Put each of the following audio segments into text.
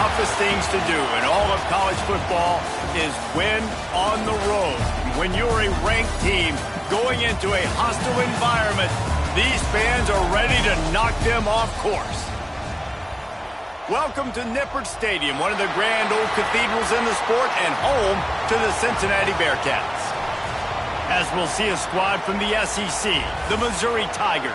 toughest things to do in all of college football is win on the road. When you're a ranked team going into a hostile environment, these fans are ready to knock them off course. Welcome to Nippert Stadium, one of the grand old cathedrals in the sport and home to the Cincinnati Bearcats. As we'll see a squad from the SEC, the Missouri Tigers,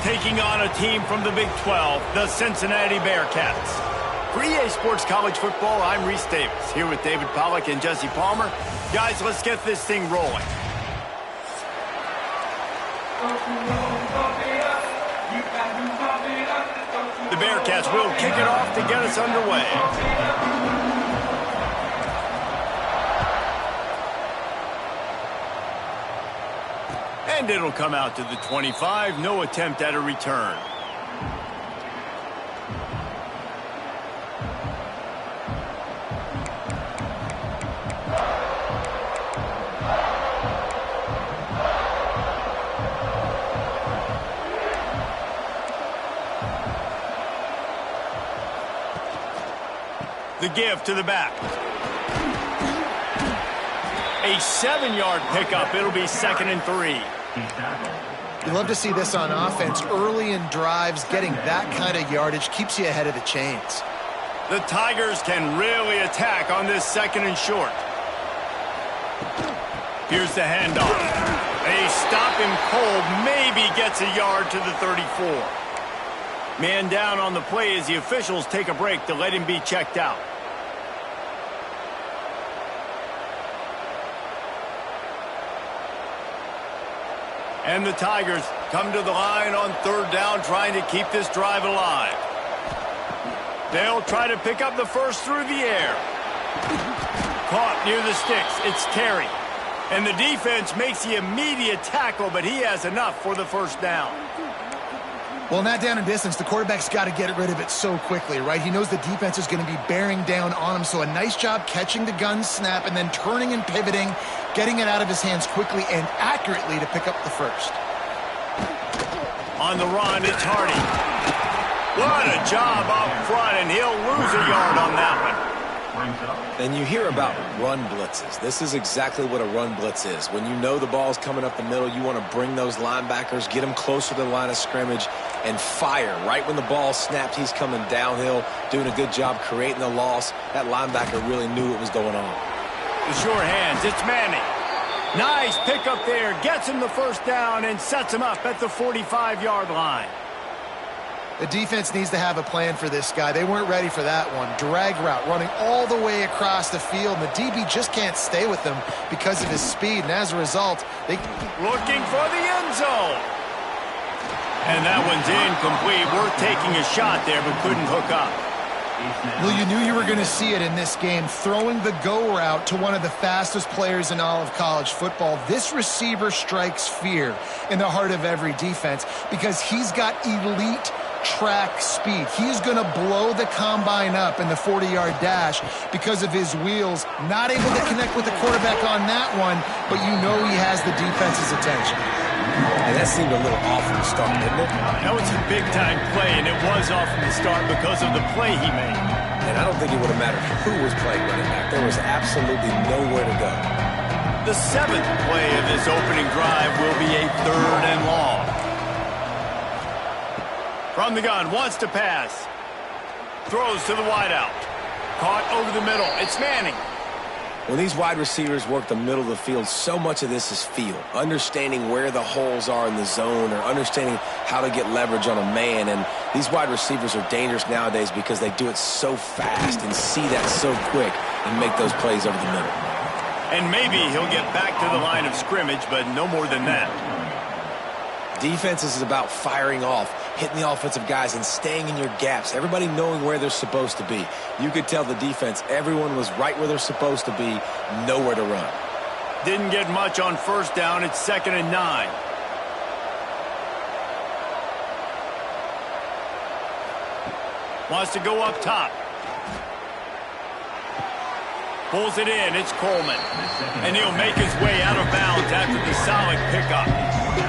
taking on a team from the Big 12, the Cincinnati Bearcats. For EA Sports College Football, I'm Reese Davis, here with David Pollack and Jesse Palmer. Guys, let's get this thing rolling. The Bearcats will kick it off to get us underway. And it'll come out to the 25. No attempt at a return. The give to the back. A 7-yard pickup. It'll be 2nd and 3. You love to see this on offense. Early in drives, getting that kind of yardage keeps you ahead of the chains. The Tigers can really attack on this 2nd and short. Here's the handoff. They stop him cold. Maybe gets a yard to the 34. Man down on the play as the officials take a break to let him be checked out. And the Tigers come to the line on 3rd down, trying to keep this drive alive. They'll try to pick up the first through the air. Caught near the sticks. It's Terry. And the defense makes the immediate tackle, but he has enough for the 1st down. Well, in that down and distance, the quarterback's got to get rid of it so quickly, right? He knows the defense is going to be bearing down on him, so a nice job catching the gun snap and then turning and pivoting, getting it out of his hands quickly and accurately to pick up the 1st. On the run, it's Hardy. What a job up front, and he'll lose a yard on that one. And you hear about run blitzes. This is exactly what a run blitz is. When you know the ball's coming up the middle, you want to bring those linebackers, get them closer to the line of scrimmage, and fire. Right when the ball snapped, he's coming downhill, doing a good job creating the loss. That linebacker really knew what was going on. The sure hands, it's Manning. Nice pickup there, gets him the 1st down and sets him up at the 45-yard line. The defense needs to have a plan for this guy. They weren't ready for that one. Drag route, running all the way across the field. And the DB just can't stay with him because of his speed. And as a result, they... Looking for the end zone. And that one's incomplete. Worth taking a shot there, but couldn't hook up. Well, you knew you were going to see it in this game. Throwing the go route to one of the fastest players in all of college football. This receiver strikes fear in the heart of every defense because he's got elite track speed. He's going to blow the combine up in the 40-yard dash because of his wheels. Not able to connect with the quarterback on that one, but you know he has the defense's attention. And that seemed a little off from the start, didn't it? That was a big-time play, and it was off from the start because of the play he made. And I don't think it would have mattered who was playing running back. There was absolutely nowhere to go. The 7th play of this opening drive will be a 3rd and long. From the gun, wants to pass. Throws to the wideout. Caught over the middle. It's Manning. When these wide receivers work the middle of the field, so much of this is feel. Understanding where the holes are in the zone or understanding how to get leverage on a man. And these wide receivers are dangerous nowadays because they do it so fast and see that so quick and make those plays over the middle. And maybe he'll get back to the line of scrimmage, but no more than that. Defense is about firing off, hitting the offensive guys, and staying in your gaps. Everybody knowing where they're supposed to be. You could tell the defense, everyone was right where they're supposed to be, nowhere to run. Didn't get much on 1st down. It's 2nd and 9. Wants to go up top. Pulls it in. It's Coleman. And he'll make his way out of bounds after the solid pickup.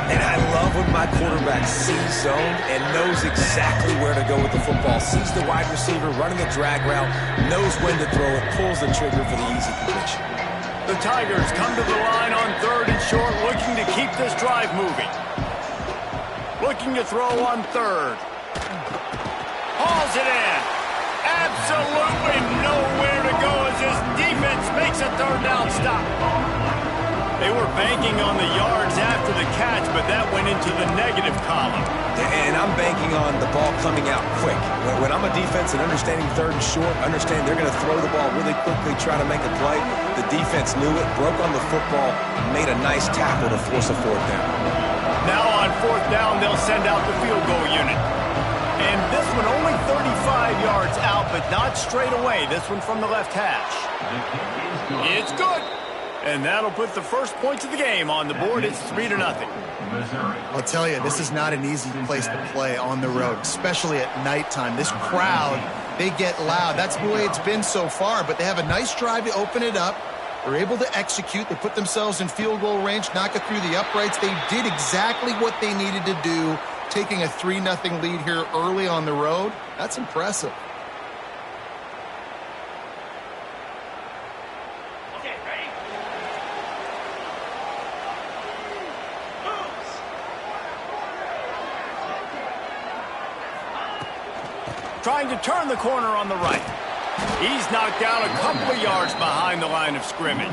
And I love when my quarterback sees zone and knows exactly where to go with the football. Sees the wide receiver running the drag route, knows when to throw it, pulls the trigger for the easy completion. The Tigers come to the line on 3rd and short, looking to keep this drive moving. Looking to throw on 3rd. Hauls it in. Absolutely nowhere to go as his defense makes a 3rd down stop. They were banking on the yards after the catch, but that went into the negative column. And I'm banking on the ball coming out quick. When I'm a defense and understanding 3rd and short, understand they're going to throw the ball really quickly, try to make a play. The defense knew it, broke on the football, made a nice tackle to force a 4th down. Now on 4th down, they'll send out the field goal unit. And this one only 35 yards out, but not straight away. This one from the left hash. It's good. And that'll put the first points of the game on the board. It's 3-0. I'll tell you, this is not an easy place to play on the road, especially at nighttime. This crowd, they get loud. That's the way it's been so far, but they have a nice drive to open it up. They're able to execute. They put themselves in field goal range, knock it through the uprights. They did exactly what they needed to do, taking a 3-0 lead here early on the road. That's impressive. Trying to turn the corner on the right. He's knocked down a couple of yards behind the line of scrimmage.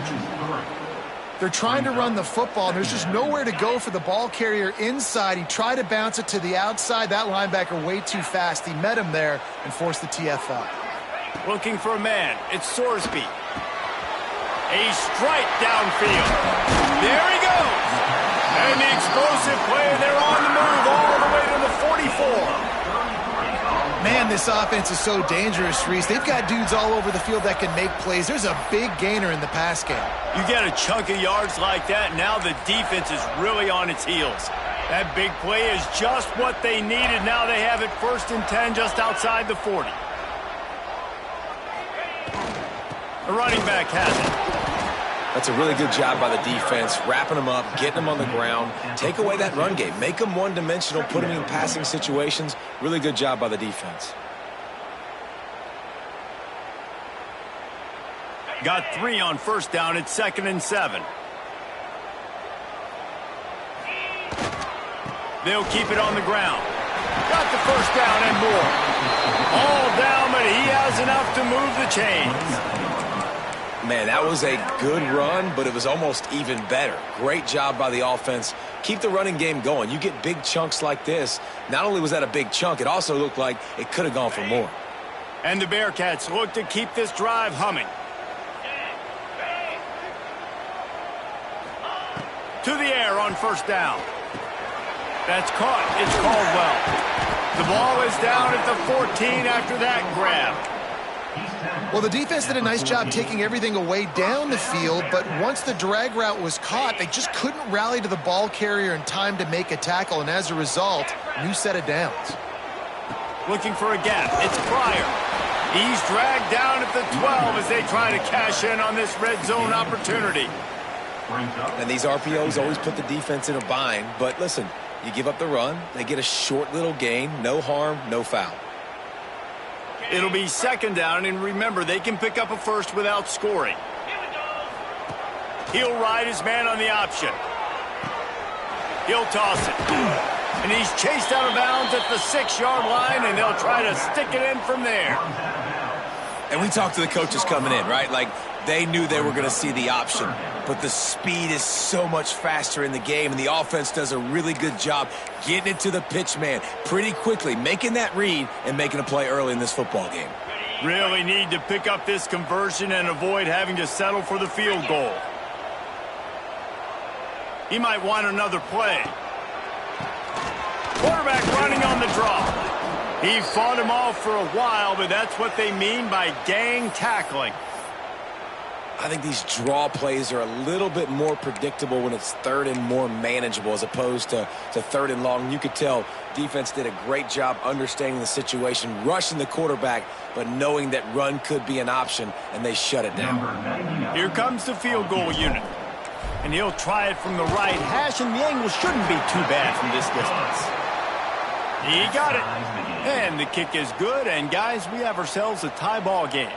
They're trying to run the football, and there's just nowhere to go for the ball carrier inside. He tried to bounce it to the outside. That linebacker way too fast. He met him there and forced the TFL. Looking for a man. It's Sorsby. A strike downfield. There he goes. And the explosive play. They're on the move all the way to the 44. Man, this offense is so dangerous, Reese. They've got dudes all over the field that can make plays. There's a big gainer in the pass game. You get a chunk of yards like that, now the defense is really on its heels. That big play is just what they needed. Now they have it 1st and 10 just outside the 40. The running back has it. That's a really good job by the defense, wrapping them up, getting them on the ground. Take away that run game. Make them one-dimensional, put them in passing situations. Really good job by the defense. Got 3 on 1st down. It's 2nd and 7. They'll keep it on the ground. Got the 1st down and more. All down, but he has enough to move the chains. Man, that was a good run, but it was almost even better. Great job by the offense. Keep the running game going. You get big chunks like this. Not only was that a big chunk, it also looked like it could have gone for more. And the Bearcats look to keep this drive humming. To the air on 1st down. That's caught. It's Caldwell. The ball is down at the 14 after that grab. Well, the defense did a nice job taking everything away down the field, but once the drag route was caught, they just couldn't rally to the ball carrier in time to make a tackle, and as a result, new set of downs. Looking for a gap. It's Pryor. He's dragged down at the 12 as they try to cash in on this red zone opportunity. And these RPOs always put the defense in a bind, but listen, you give up the run, they get a short little gain, no harm, no foul. It'll be 2nd down, and remember, they can pick up a 1st without scoring. He'll ride his man on the option. He'll toss it. And he's chased out of bounds at the 6-yard line, and they'll try to stick it in from there. And we talked to the coaches coming in, right? Like, they knew they were going to see the option. But the speed is so much faster in the game, and the offense does a really good job getting it to the pitch man pretty quickly, making that read and making a play early in this football game. Really need to pick up this conversion and avoid having to settle for the field goal. He might want another play. Quarterback running on the draw. He fought him off for a while, but that's what they mean by gang tackling. I think these draw plays are a little bit more predictable when it's third and more manageable as opposed to third and long. You could tell defense did a great job understanding the situation, rushing the quarterback, but knowing that run could be an option, and they shut it down. Here comes the field goal unit. And he'll try it from the right hash, and the angle shouldn't be too bad from this distance. He got it. And the kick is good, and guys, we have ourselves a tie ball game.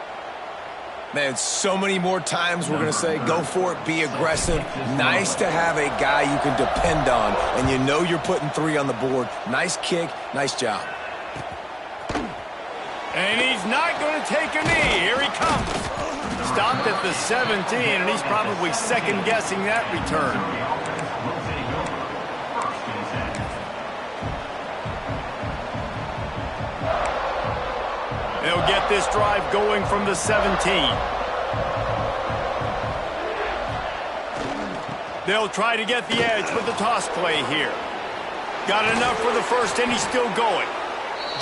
Man, so many more times we're going to say, go for it, be aggressive. Nice to have a guy you can depend on, and you know you're putting 3 on the board. Nice kick, nice job. And he's not going to take a knee. Here he comes. Stopped at the 17, and he's probably second-guessing that return. They'll get this drive going from the 17. They'll try to get the edge with the toss play here. Got enough for the first, and he's still going.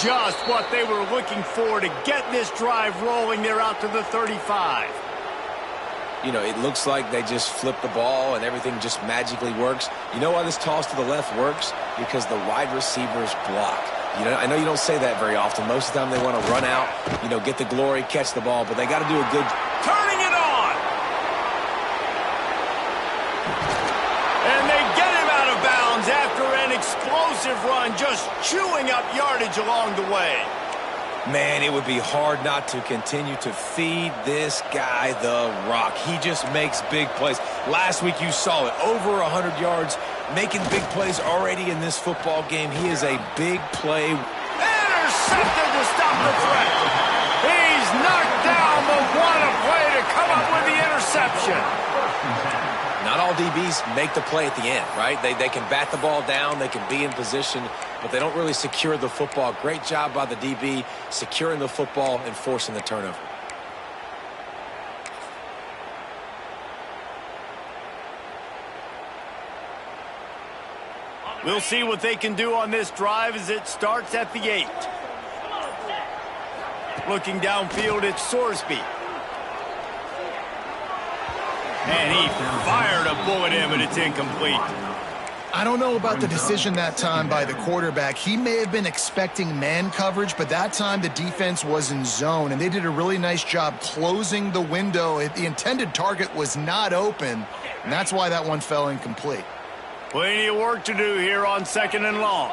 Just what they were looking for to get this drive rolling. They're out to the 35. You know, it looks like they just flip the ball and everything just magically works. You know why this toss to the left works? Because the wide receivers block. You know, I know you don't say that very often. Most of the time they want to run out, you know, get the glory, catch the ball, but they got to do a good... Turning it on! And they get him out of bounds after an explosive run, just chewing up yardage along the way. Man, it would be hard not to continue to feed this guy the rock. He just makes big plays. Last week you saw it, over 100 yards, making big plays already in this football game. He is a big play. Intercepted to stop the threat. He's knocked down, but what a play to come up with the interception. Not all DBs make the play at the end, right? They can bat the ball down, they can be in position, but they don't really secure the football. Great job by the DB securing the football and forcing the turnover. We'll see what they can do on this drive as it starts at the 8. Looking downfield, it's Sorsby. And he fired a bullet in, but it's incomplete. I don't know about the decision that time by the quarterback. He may have been expecting man coverage, but that time the defense was in zone, and they did a really nice job closing the window. The intended target was not open, and that's why that one fell incomplete. Plenty of work to do here on 2nd and long.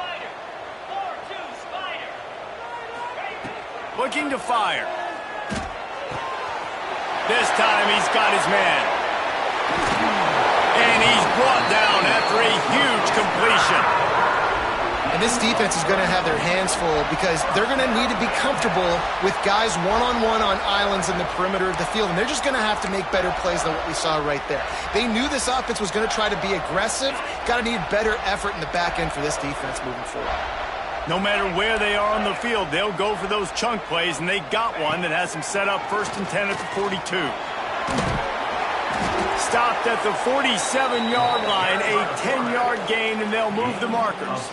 Looking to fire. This time he's got his man. And he's brought down after a huge completion. And this defense is going to have their hands full because they're going to need to be comfortable with guys one-on-one on islands in the perimeter of the field. And they're just going to have to make better plays than what we saw right there. They knew this offense was going to try to be aggressive. Got to need better effort in the back end for this defense moving forward. No matter where they are on the field, they'll go for those chunk plays, and they got one that has them set up 1st and 10 at the 42. Stopped at the 47-yard line, a 10-yard gain, and they'll move the markers.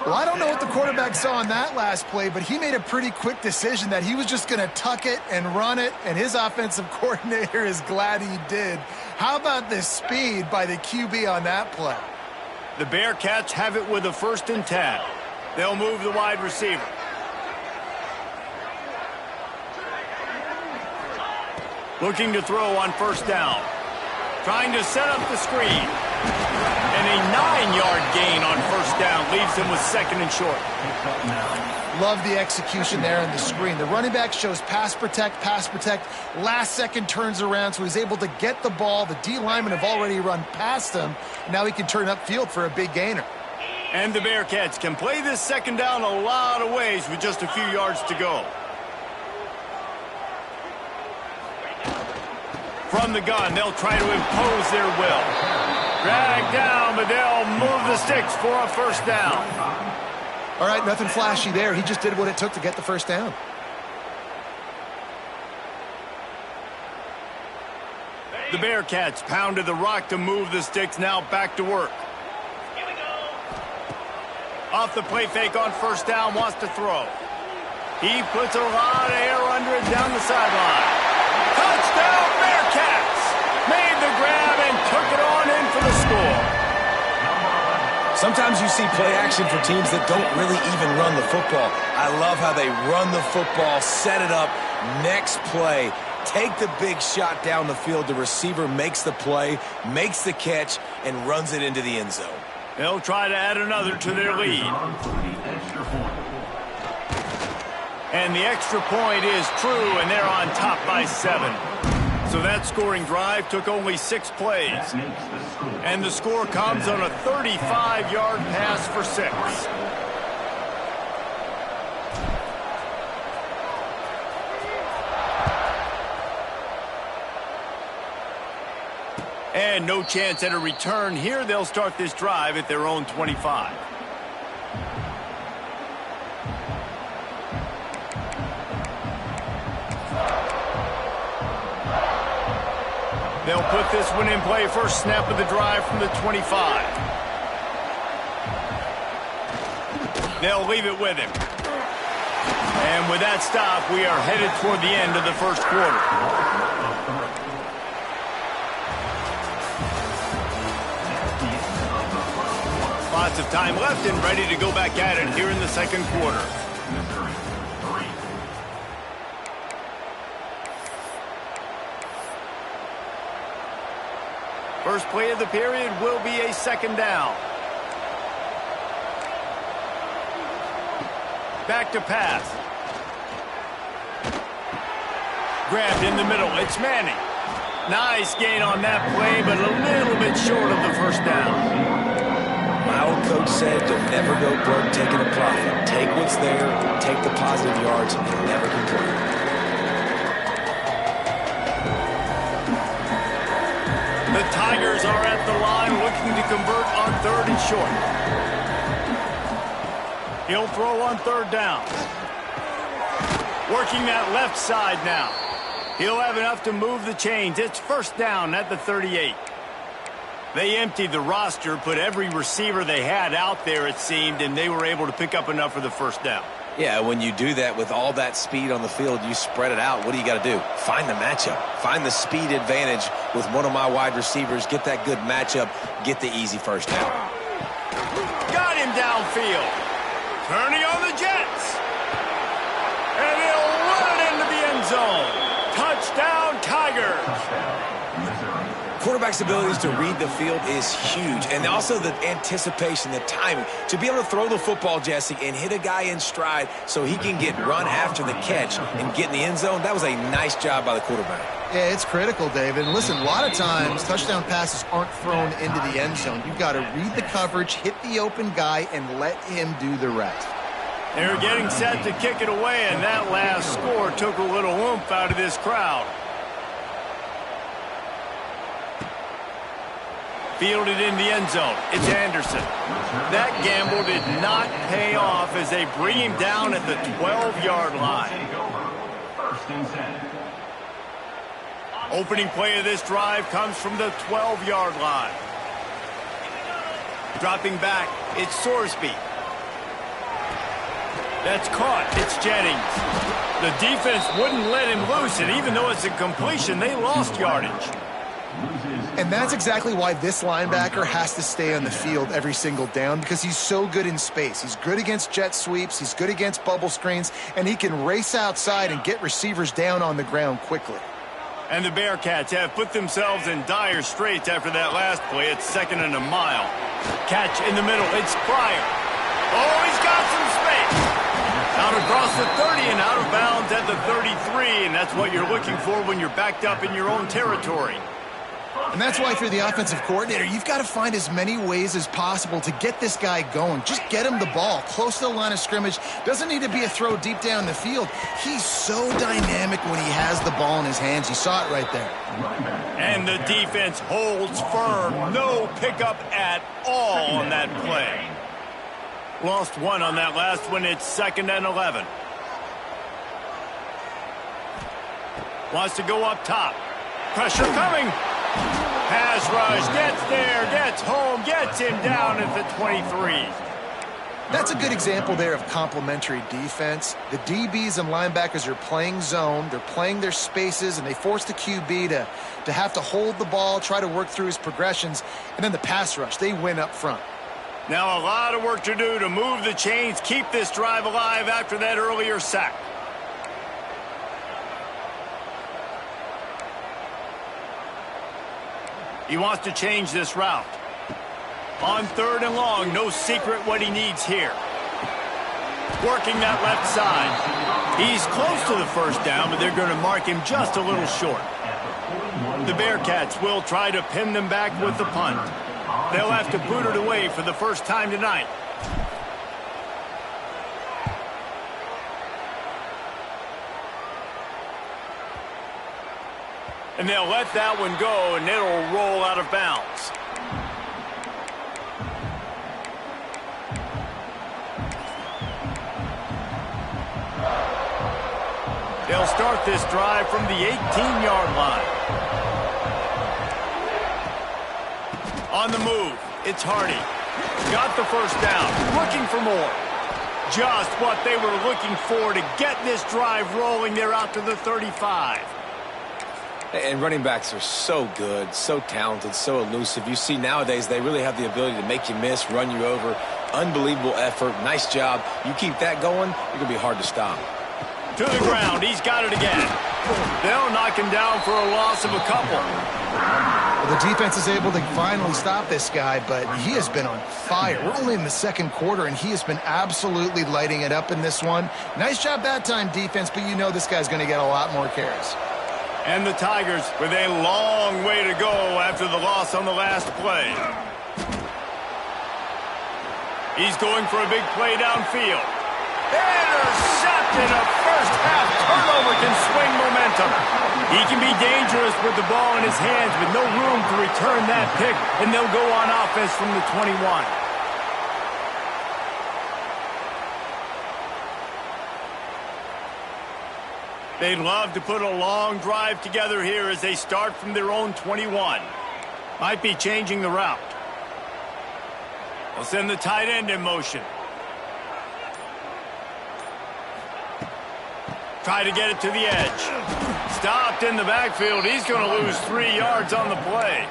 Well, I don't know what the quarterback saw in that last play, but he made a pretty quick decision that he was just going to tuck it and run it, and his offensive coordinator is glad he did. How about the speed by the QB on that play? The Bearcats have it with a 1st and 10. They'll move the wide receiver. Looking to throw on 1st down. Trying to set up the screen. And a 9-yard gain on 1st down leaves him with 2nd and short. Love the execution there on the screen. The running back shows pass protect, last second turns around, so he's able to get the ball. The D linemen have already run past him. Now he can turn upfield for a big gainer. And the Bearcats can play this 2nd down a lot of ways with just a few yards to go. From the gun, they'll try to impose their will. Drag down, but they'll move the sticks for a 1st down. All right, nothing flashy there. He just did what it took to get the 1st down. The Bearcats pounded the rock to move the sticks, now back to work. Off the play fake on 1st down, wants to throw. He puts a lot of air under it down the sideline. Touchdown, Bearcats! Sometimes you see play action for teams that don't really even run the football. I love how they run the football, set it up, next play, take the big shot down the field. The receiver makes the play, makes the catch, and runs it into the end zone. They'll try to add another to their lead. And the extra point is true, and they're on top by 7. So that scoring drive took only 6 plays. And the score comes on a 35-yard pass for 6. And no chance at a return here. They'll start this drive at their own 25. They'll put this one in play. First snap of the drive from the 25. They'll leave it with him. And with that stop, we are headed toward the end of the first quarter. Lots of time left and ready to go back at it here in the second quarter. First play of the period will be a second down. Back to pass. Grabbed in the middle. It's Manning. Nice gain on that play, but a little bit short of the first down. My old coach said, you'll never go broke taking a profit. Take what's there, take the positive yards, and never complain. The Tigers are at the line looking to convert on 3rd and short. He'll throw on 3rd down. Working that left side now. He'll have enough to move the chains. It's first down at the 38. They emptied the roster, put every receiver they had out there, it seemed, and they were able to pick up enough for the first down. Yeah, when you do that with all that speed on the field, you spread it out. What do you got to do? Find the matchup. Find the speed advantage with one of my wide receivers. Get that good matchup. Get the easy first down. Got him downfield. Turning on the Jets. And he'll run it into the end zone. Touchdown, Tigers. Quarterback's abilities to read the field is huge, and also the anticipation, the timing. To be able to throw the football, Jesse, and hit a guy in stride so he can get run after the catch and get in the end zone, that was a nice job by the quarterback. Yeah, it's critical, David. And listen, a lot of times touchdown passes aren't thrown into the end zone. You've got to read the coverage, hit the open guy, and let him do the rest. They're getting set to kick it away, and that last score took a little oomph out of this crowd. Fielded in the end zone. It's Anderson. That gamble did not pay off as they bring him down at the 12-yard line. Opening play of this drive comes from the 12-yard line. Dropping back, it's Sorsby. That's caught. It's Jennings. The defense wouldn't let him loose, and even though it's a completion, they lost yardage. And that's exactly why this linebacker has to stay on the field every single down, because he's so good in space. He's good against jet sweeps, he's good against bubble screens, and he can race outside and get receivers down on the ground quickly. And the Bearcats have put themselves in dire straits after that last play. It's 2nd and a mile. Catch in the middle. It's Pryor. Oh, he's got some space. Out across the 30 and out of bounds at the 33, and that's what you're looking for when you're backed up in your own territory. And that's why, if you're the offensive coordinator, you've got to find as many ways as possible to get this guy going. Just get him the ball close to the line of scrimmage. Doesn't need to be a throw deep down the field. He's so dynamic when he has the ball in his hands. You saw it right there. And the defense holds firm. No pickup at all on that play. Lost one on that last one. It's 2nd and 11. Wants to go up top. Pressure coming. Pass rush, gets there, gets home, gets him down at the 23. That's a good example there of complementary defense. The DBs and linebackers are playing zone, they're playing their spaces, and they force the QB to have to hold the ball, try to work through his progressions, and then the pass rush, they win up front. Now a lot of work to do to move the chains, keep this drive alive after that earlier sack. He wants to change this route. On 3rd and long, no secret what he needs here. Working that left side. He's close to the first down, but they're going to mark him just a little short. The Bearcats will try to pin them back with the punt. They'll have to boot it away for the first time tonight. And they'll let that one go, and it'll roll out of bounds. They'll start this drive from the 18-yard line. On the move, it's Hardy. Got the first down, looking for more. Just what they were looking for to get this drive rolling. They're out to the 35. And running backs are so good, so talented, so elusive. You see nowadays they really have the ability to make you miss, run you over. Unbelievable effort. Nice job. You keep that going, you're going to be hard to stop. To the ground. He's got it again. They'll knock him down for a loss of a couple. Well, the defense is able to finally stop this guy, but he has been on fire. We're only in the 2nd quarter, and he has been absolutely lighting it up in this one. Nice job that time, defense, but you know this guy's going to get a lot more carries. And the Tigers with a long way to go after the loss on the last play. He's going for a big play downfield. Intercepted. A first-half turnover can swing momentum. He can be dangerous with the ball in his hands with no room to return that pick, and they'll go on offense from the 21. They'd love to put a long drive together here as they start from their own 21. Might be changing the route. They'll send the tight end in motion. Try to get it to the edge. Stopped in the backfield. He's going to lose 3 yards on the play.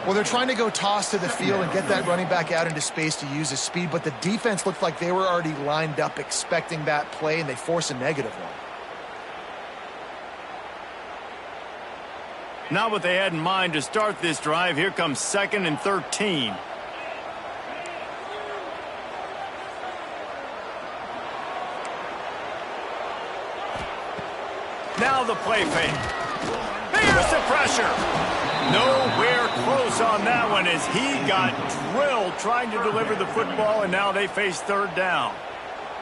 Well, they're trying to go toss to the field and get that running back out into space to use his speed, but the defense looked like they were already lined up expecting that play, and they force a negative one. Not what they had in mind to start this drive. Here comes 2nd and 13. Now the play fake. There's the pressure. Nowhere close on that one as he got drilled trying to deliver the football, and now they face 3rd down.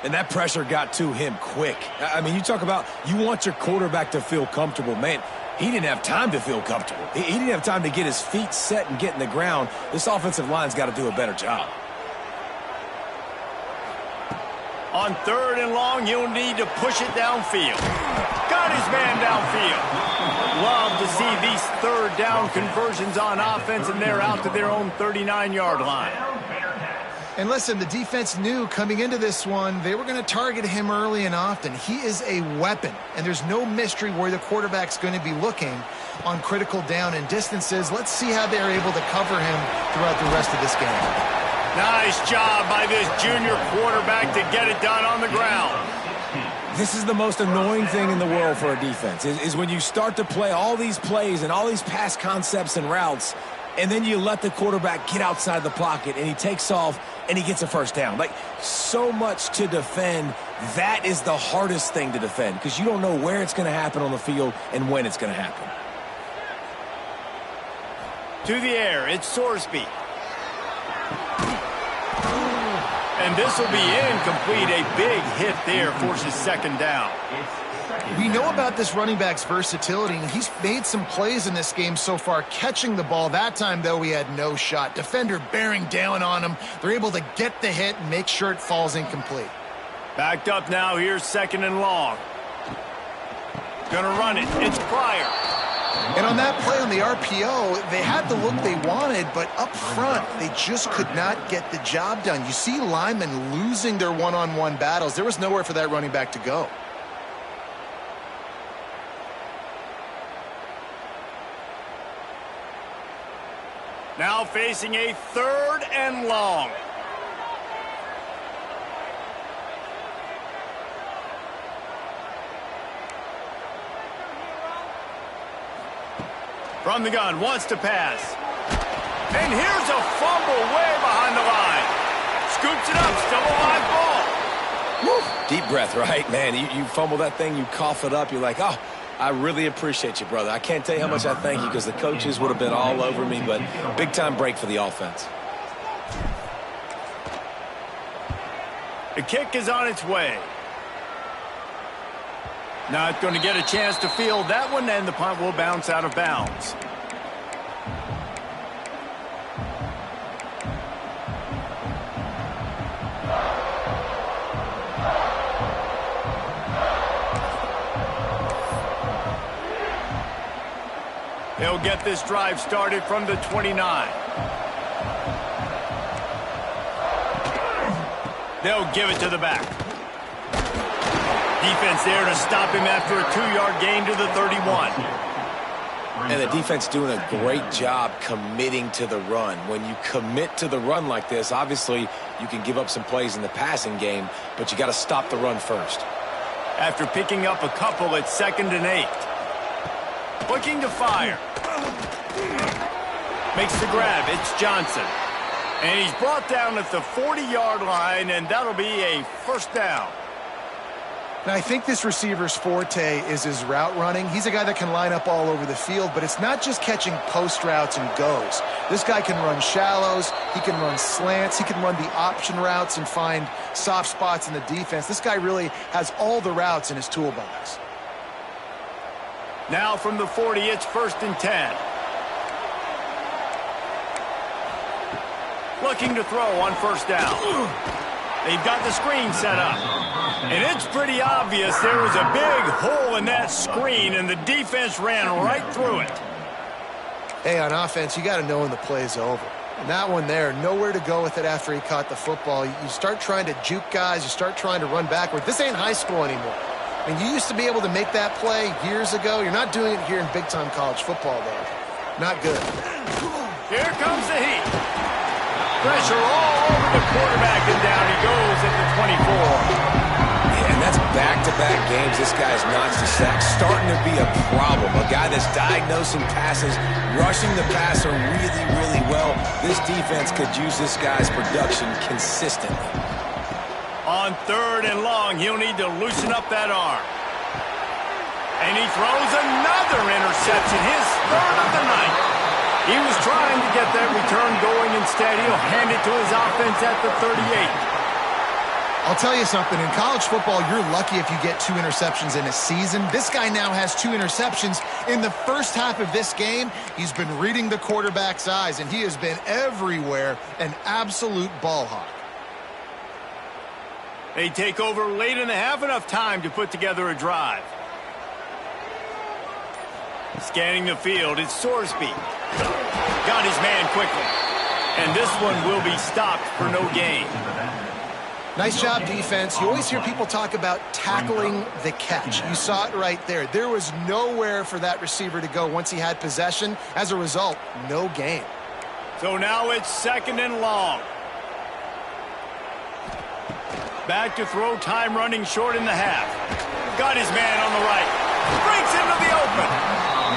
And that pressure got to him quick. I mean, you talk about you want your quarterback to feel comfortable. Man, he didn't have time to feel comfortable. He didn't have time to get his feet set and get in the ground. This offensive line's got to do a better job. On 3rd and long, he'll need to push it downfield. Got his man downfield. Love to see these 3rd down conversions on offense, and they're out to their own 39-yard line. And listen, the defense knew coming into this one, they were going to target him early and often. He is a weapon, and there's no mystery where the quarterback's going to be looking on critical down and distances. Let's see how they're able to cover him throughout the rest of this game. Nice job by this junior quarterback to get it done on the ground. This is the most annoying thing in the world for a defense, is when you start to play all these plays and all these pass concepts and routes, and then you let the quarterback get outside the pocket, and he takes off, and he gets a first down. Like, so much to defend. That is the hardest thing to defend because you don't know where it's going to happen on the field and when it's going to happen. To the air, it's Sorsby. And this will be incomplete. A big hit there forces 2nd down. We know about this running back's versatility, and he's made some plays in this game so far catching the ball. That time, though, he had no shot. Defender bearing down on him. They're able to get the hit and make sure it falls incomplete. Backed up now. Here's 2nd and long. Gonna run it. It's Pryor. And on that play on the RPO, they had the look they wanted, but up front, they just could not get the job done. You see linemen losing their one-on-one battles. There was nowhere for that running back to go. Now facing a 3rd and long. From the gun, wants to pass. And here's a fumble way behind the line. Scoops it up, still a live ball. Woo. Deep breath, right? Man, you fumble that thing, you cough it up, you're like, oh, I really appreciate you, brother. I can't tell you how much I thank you because the coaches would have been all over me, but big-time break for the offense. The kick is on its way. Not going to get a chance to field that one, and the punt will bounce out of bounds. They'll get this drive started from the 29. They'll give it to the back. Defense there to stop him after a 2-yard gain to the 31. And the defense doing a great job committing to the run. When you commit to the run like this, obviously you can give up some plays in the passing game, but you got to stop the run first. After picking up a couple at 2nd and 8. Looking to fire. Makes the grab. It's Johnson. And he's brought down at the 40-yard line, and that'll be a 1st down. Now, I think this receiver's forte is his route running. He's a guy that can line up all over the field, but it's not just catching post routes and goes. This guy can run shallows. He can run slants. He can run the option routes and find soft spots in the defense. This guy really has all the routes in his toolbox. Now from the 40, it's 1st and 10. Looking to throw on 1st down. They've got the screen set up. And it's pretty obvious there was a big hole in that screen, and the defense ran right through it. Hey, on offense, you got to know when the play's over. And that one there, nowhere to go with it after he caught the football. You start trying to juke guys. You start trying to run backward. This ain't high school anymore. I mean, you used to be able to make that play years ago. You're not doing it here in big-time college football, though. Not good. Here comes the heat. Pressure all over the quarterback, and down he goes at the 24. Yeah, and that's back-to-back games. This guy's notched a sack. Starting to be a problem. A guy that's diagnosing passes, rushing the passer really, really well. This defense could use this guy's production consistently. On 3rd and long, he'll need to loosen up that arm. And he throws another interception, his 3rd of the night. He was trying to get that return going. Instead, he'll hand it to his offense at the 38. I'll tell you something. In college football, you're lucky if you get 2 interceptions in a season. This guy now has 2 interceptions. In the first half of this game, he's been reading the quarterback's eyes, and he has been everywhere, an absolute ball hawk. They take over late in the half, enough time to put together a drive. Scanning the field, it's Sorsby. Got his man quickly. And this one will be stopped for no gain. Nice job, defense. You always hear people talk about tackling the catch. You saw it right there. There was nowhere for that receiver to go once he had possession. As a result, no gain. So now it's 2nd and long. Back to throw, time running short in the half. Got his man on the right. Breaks into the open.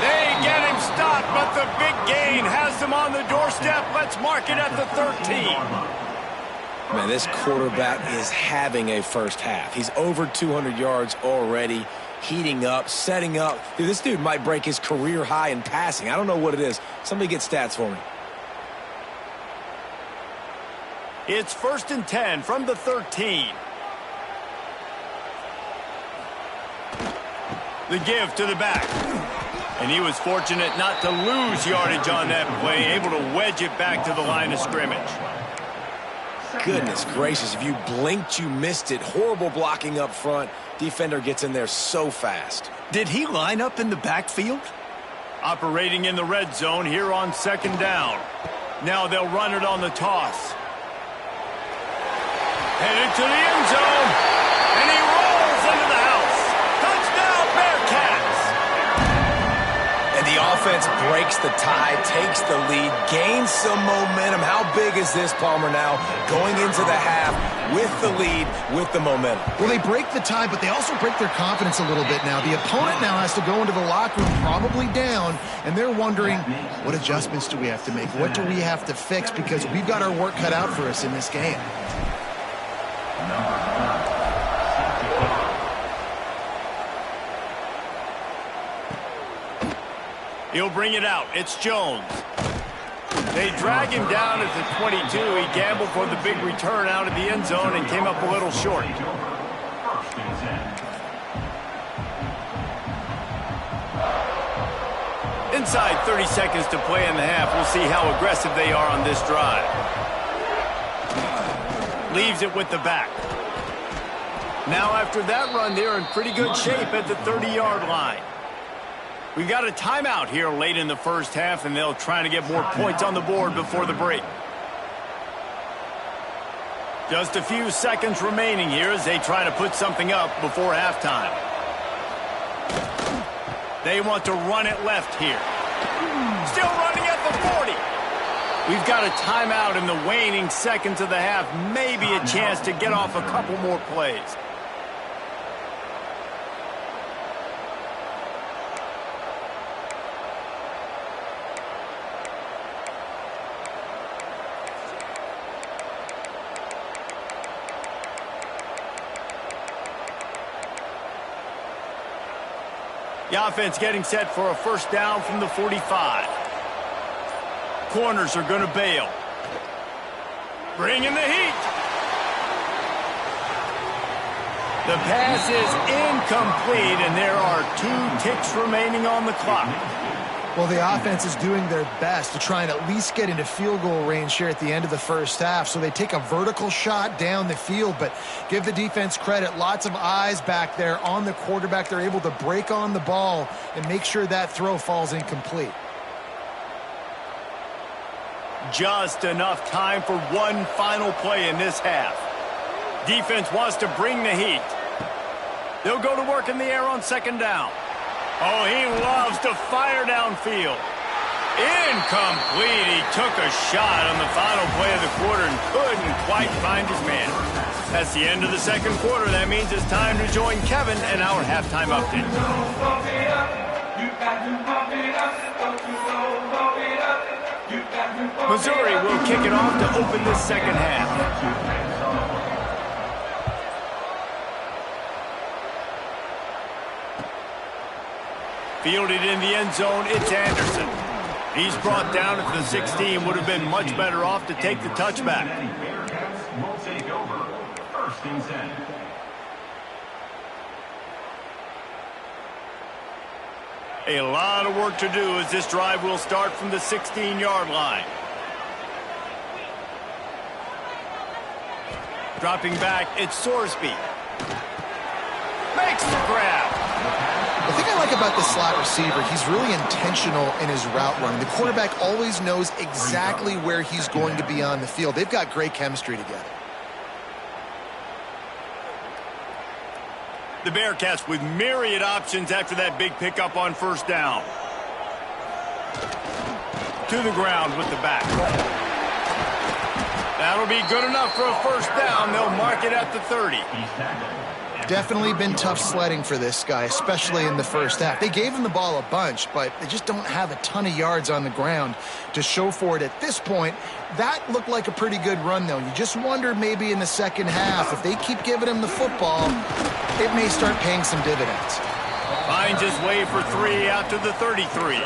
They get him stopped, but the big gain has them on the doorstep. Let's mark it at the 13. Man, this quarterback is having a first half. He's over 200 yards already, heating up, setting up. Dude, this dude might break his career high in passing. I don't know what it is. Somebody get stats for me. It's 1st and 10 from the 13. The give to the back. And he was fortunate not to lose yardage on that play, able to wedge it back to the line of scrimmage. Goodness gracious, if you blinked, you missed it. Horrible blocking up front. Defender gets in there so fast. Did he line up in the backfield? Operating in the red zone here on 2nd down. Now they'll run it on the toss. Headed to the end zone. And he rolls into the house. Touchdown, Bearcats. And the defense breaks the tie, takes the lead, gains some momentum. How big is this, Palmer, now going into the half with the lead, with the momentum? Well, they break the tie, but they also break their confidence a little bit now. The opponent now has to go into the locker room probably down, and they're wondering, what adjustments do we have to make? What do we have to fix? Because we've got our work cut out for us in this game. He'll bring it out. It's Jones. They drag him down at the 22. He gambled for the big return out of the end zone and came up a little short. Inside 30 seconds to play in the half. We'll see how aggressive they are on this drive. Leaves it with the back. Now after that run, they're in pretty good shape at the 30-yard line. We've got a timeout here late in the first half, and they'll try to get more points on the board before the break. Just a few seconds remaining here as they try to put something up before halftime. They want to run it left here. Still running at the 40. We've got a timeout in the waning seconds of the half. Maybe a chance to get off a couple more plays. The offense getting set for a first down from the 45. Corners are going to bail. Bringing the heat. The pass is incomplete, and there are 2 ticks remaining on the clock. Well, the offense is doing their best to try and at least get into field goal range here at the end of the first half. So they take a vertical shot down the field, but give the defense credit. Lots of eyes back there on the quarterback. They're able to break on the ball and make sure that throw falls incomplete. Just enough time for one final play in this half. Defense wants to bring the heat. They'll go to work in the air on second down. Oh, he loves to fire downfield. Incomplete. He took a shot on the final play of the quarter and couldn't quite find his man. That's the end of the second quarter. That means it's time to join Kevin and our halftime update. Missouri will kick it off to open this second half. Fielded in the end zone, it's Anderson. He's brought down at the 16. Would have been much better off to take the touchback. Will take over. First and 10. A lot of work to do as this drive will start from the 16-yard line. Dropping back, it's Sorsby. Makes the grab. The thing I like about the slot receiver, he's really intentional in his route running. The quarterback always knows exactly where he's going to be on the field. They've got great chemistry together. The Bearcats with myriad options after that big pickup on first down. To the ground with the back. That'll be good enough for a first down. They'll mark it at the 30. Definitely been tough sledding for this guy, especially in the first half. They gave him the ball a bunch, but they just don't have a ton of yards on the ground to show for it at this point. That looked like a pretty good run, though. You just wonder maybe in the second half, if they keep giving him the football, it may start paying some dividends. Finds his way for 3 out to the 33.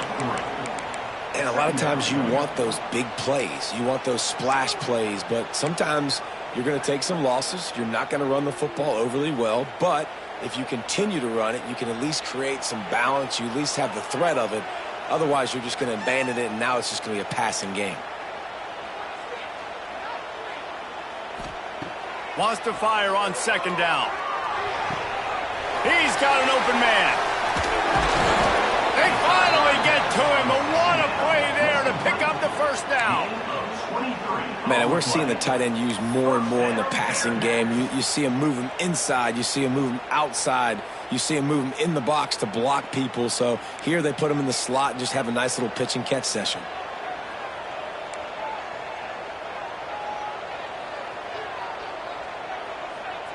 And a lot of times you want those big plays. You want those splash plays, but sometimes you're going to take some losses. You're not going to run the football overly well, but if you continue to run it, you can at least create some balance. You at least have the threat of it. Otherwise, you're just going to abandon it, and now it's just going to be a passing game. Wants to fire on second down. He's got an open man. They finally get to him, but what a play there to pick up the first down. Man, Man, and we're seeing the tight end used more and more in the passing game. You see him move him inside. You see him move him outside. You see him move him in the box to block people. So here they put him in the slot and just have a nice little pitch and catch session.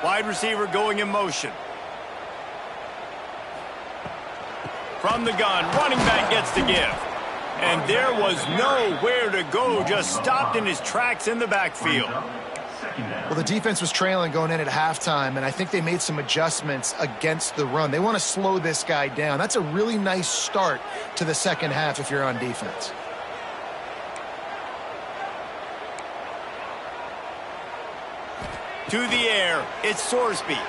Wide receiver going in motion. From the gun, running back gets the give. And there was nowhere to go, just stopped in his tracks in the backfield. Well, the defense was trailing going in at halftime, and I think they made some adjustments against the run. They want to slow this guy down. That's a really nice start to the second half if you're on defense. To the air, it's Sorsby.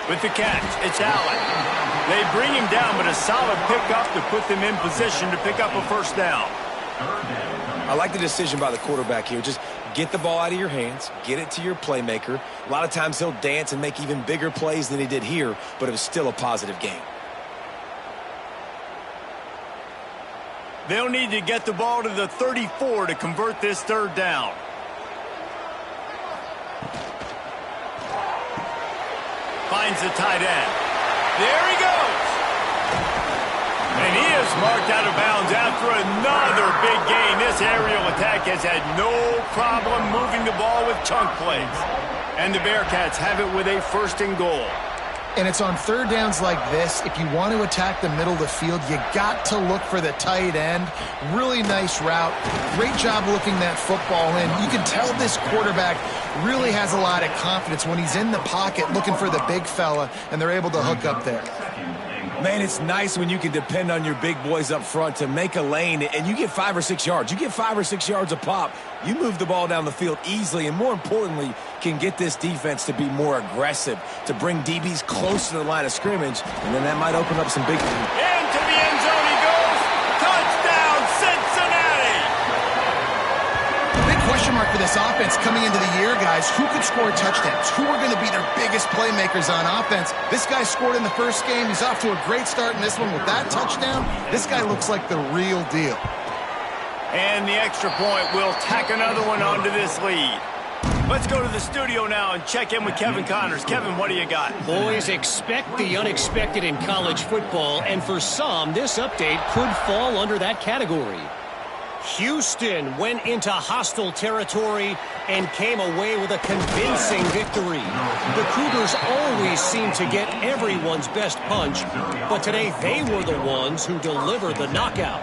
With the catch, it's Allen. They bring him down, but a solid pickup to put them in position to pick up a first down. I like the decision by the quarterback here. Just get the ball out of your hands, get it to your playmaker. A lot of times he'll dance and make even bigger plays than he did here, but it was still a positive game. They'll need to get the ball to the 34 to convert this third down. Finds the tight end. There he goes. And he is marked out of bounds after another big gain. This aerial attack has had no problem moving the ball with chunk plays. And the Bearcats have it with a first and goal. And it's on third downs like this. If you want to attack the middle of the field, you got to look for the tight end. Really nice route. Great job looking that football in. You can tell this quarterback really has a lot of confidence when he's in the pocket looking for the big fella, and they're able to hook up there. Man, it's nice when you can depend on your big boys up front to make a lane, and you get 5 or 6 yards. You get 5 or 6 yards a pop. You move the ball down the field easily, and more importantly, can get this defense to be more aggressive, to bring DBs close to the line of scrimmage, and then that might open up some big... Into the end zone he goes. Touchdown, Cincinnati! Big question mark for this offense coming into the year, guys. Who could score touchdowns? Who are going to be their biggest playmakers on offense? This guy scored in the first game. He's off to a great start in this one with that touchdown. This guy looks like the real deal. And the extra point will tack another one onto this lead. Let's go to the studio now and check in with Kevin Connors. Kevin, what do you got? Boys, expect the unexpected in college football, and for some, this update could fall under that category. Houston went into hostile territory and came away with a convincing victory. The Cougars always seem to get everyone's best punch, but today they were the ones who delivered the knockout.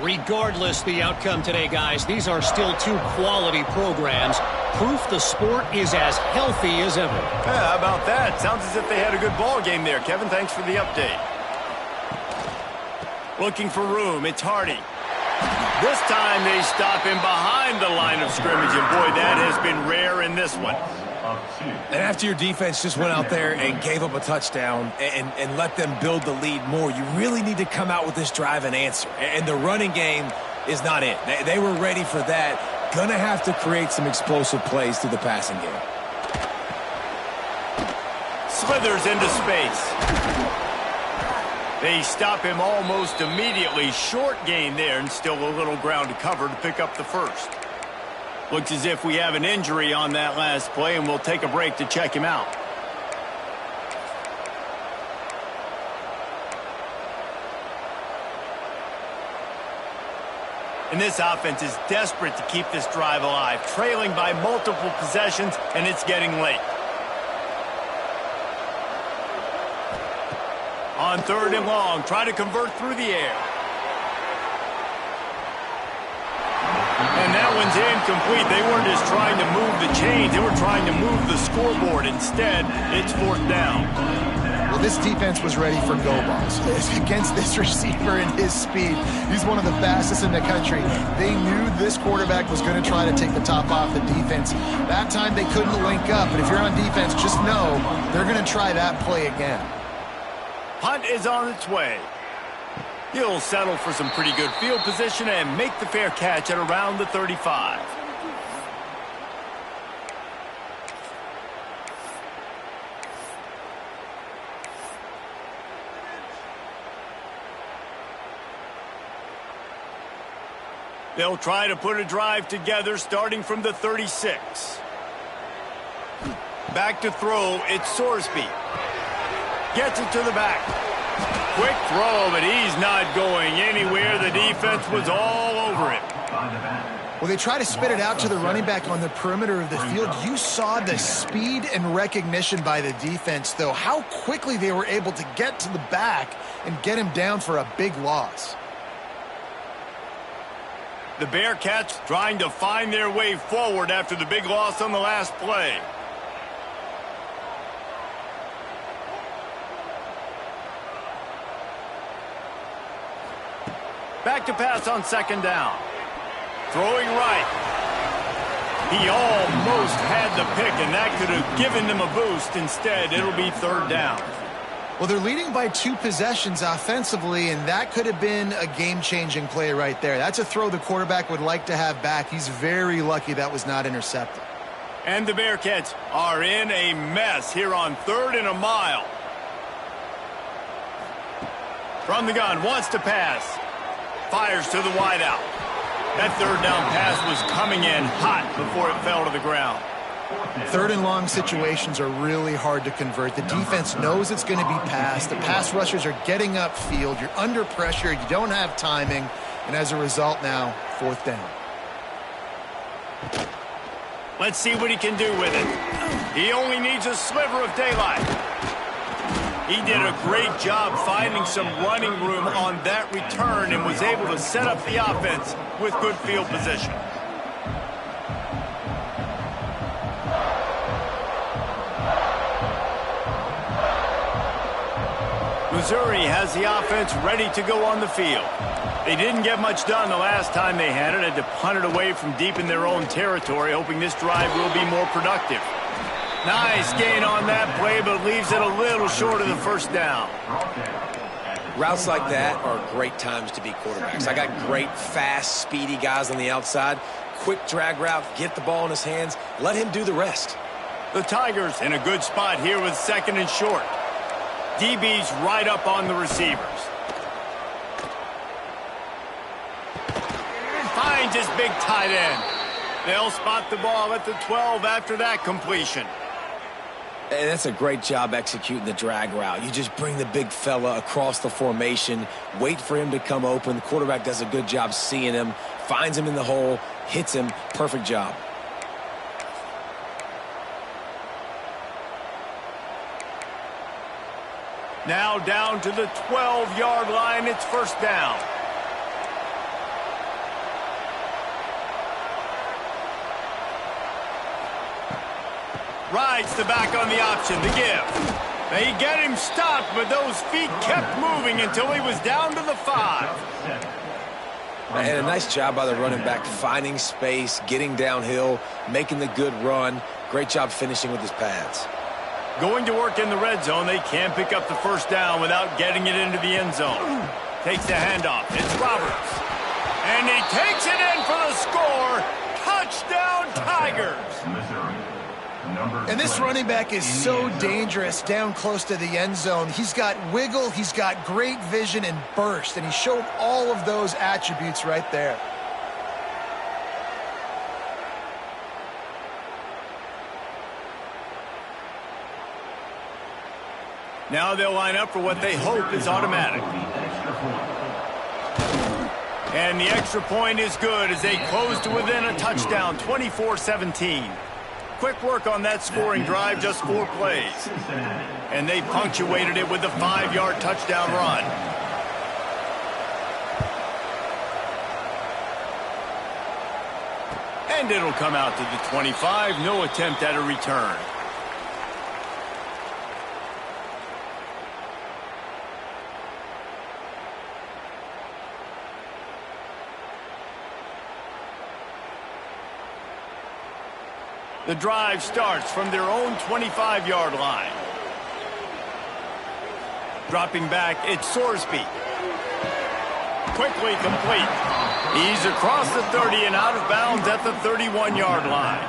Regardless the outcome today, guys, these are still two quality programs. Proof the sport is as healthy as ever. Yeah, how about that? Sounds as if they had a good ball game there. Kevin, thanks for the update. Looking for room, it's Hardy. This time they stop him behind the line of scrimmage, and boy, that has been rare in this one. And after your defense just went out there and gave up a touchdown and let them build the lead more, you really need to come out with this drive and answer. And the running game is not it. They were ready for that. Gonna have to create some explosive plays through the passing game. Slithers into space. They stop him almost immediately. Short gain there, and still a little ground to cover to pick up the first. Looks as if we have an injury on that last play, and we'll take a break to check him out. And this offense is desperate to keep this drive alive, trailing by multiple possessions, and it's getting late. On third and long, try to convert through the air. And that one's incomplete. They weren't just trying to move the chains. They were trying to move the scoreboard. Instead, it's fourth down. Well, this defense was ready for go balls. Against this receiver and his speed, he's one of the fastest in the country. They knew this quarterback was going to try to take the top off the defense. That time they couldn't link up. But if you're on defense, just know they're going to try that play again. Punt is on its way. He'll settle for some pretty good field position and make the fair catch at around the 35. They'll try to put a drive together starting from the 36. Back to throw, it's Sorsby. Gets it to the back. Quick throw, but he's not going anywhere. The defense was all over him. Well, they try to spit it out to the running back on the perimeter of the field. You saw the speed and recognition by the defense, though, how quickly they were able to get to the back and get him down for a big loss. The Bearcats trying to find their way forward after the big loss on the last play. Back to pass on second down. Throwing right. He almost had the pick, and that could have given them a boost. Instead, it'll be third down. Well, they're leading by 2 possessions offensively, and that could have been a game-changing play right there. That's a throw the quarterback would like to have back. He's very lucky that was not intercepted. And the Bearcats are in a mess here on 3rd and a mile. From the gun, wants to pass. Fires to the wideout. That third down pass was coming in hot before it fell to the ground. 3rd and long situations are really hard to convert. The defense knows it's going to be passed. The pass rushers are getting upfield. You're under pressure. You don't have timing. And as a result now, 4th down. Let's see what he can do with it. He only needs a sliver of daylight. He did a great job finding some running room on that return and was able to set up the offense with good field position. Missouri has the offense ready to go on the field. They didn't get much done the last time they had it. Had to punt it away from deep in their own territory, hoping this drive will be more productive. Nice gain on that play, but leaves it a little short of the first down. Routes like that are great times to be quarterbacks. I got great, fast, speedy guys on the outside. Quick drag route, get the ball in his hands, let him do the rest. The Tigers in a good spot here with 2nd and short. DB's right up on the receivers. Finds his big tight end. They'll spot the ball at the 12 after that completion. And that's a great job executing the drag route. You just bring the big fella across the formation, wait for him to come open. The quarterback does a good job seeing him, finds him in the hole, hits him. Perfect job. Now down to the 12-yard line. It's 1st down. Rides the back on the option, the give. They get him stopped, but those feet kept moving until he was down to the 5. And a nice job by the running back, finding space, getting downhill, making the good run. Great job finishing with his pads. Going to work in the red zone, they can't pick up the 1st down without getting it into the end zone. Takes the handoff. It's Roberts. And he takes it in for the score. Touchdown, Tigers. And this running back is so dangerous down close to the end zone. He's got wiggle, he's got great vision and burst, and he showed all of those attributes right there. Now they'll line up for what they hope is automatic. And the extra point is good as they close to within a touchdown, 24-17. Quick work on that scoring drive, just 4 plays. And they punctuated it with a 5-yard touchdown run. And it'll come out to the 25, no attempt at a return. The drive starts from their own 25-yard line. Dropping back, it's Sorsby. Quickly complete. He's across the 30 and out of bounds at the 31-yard line.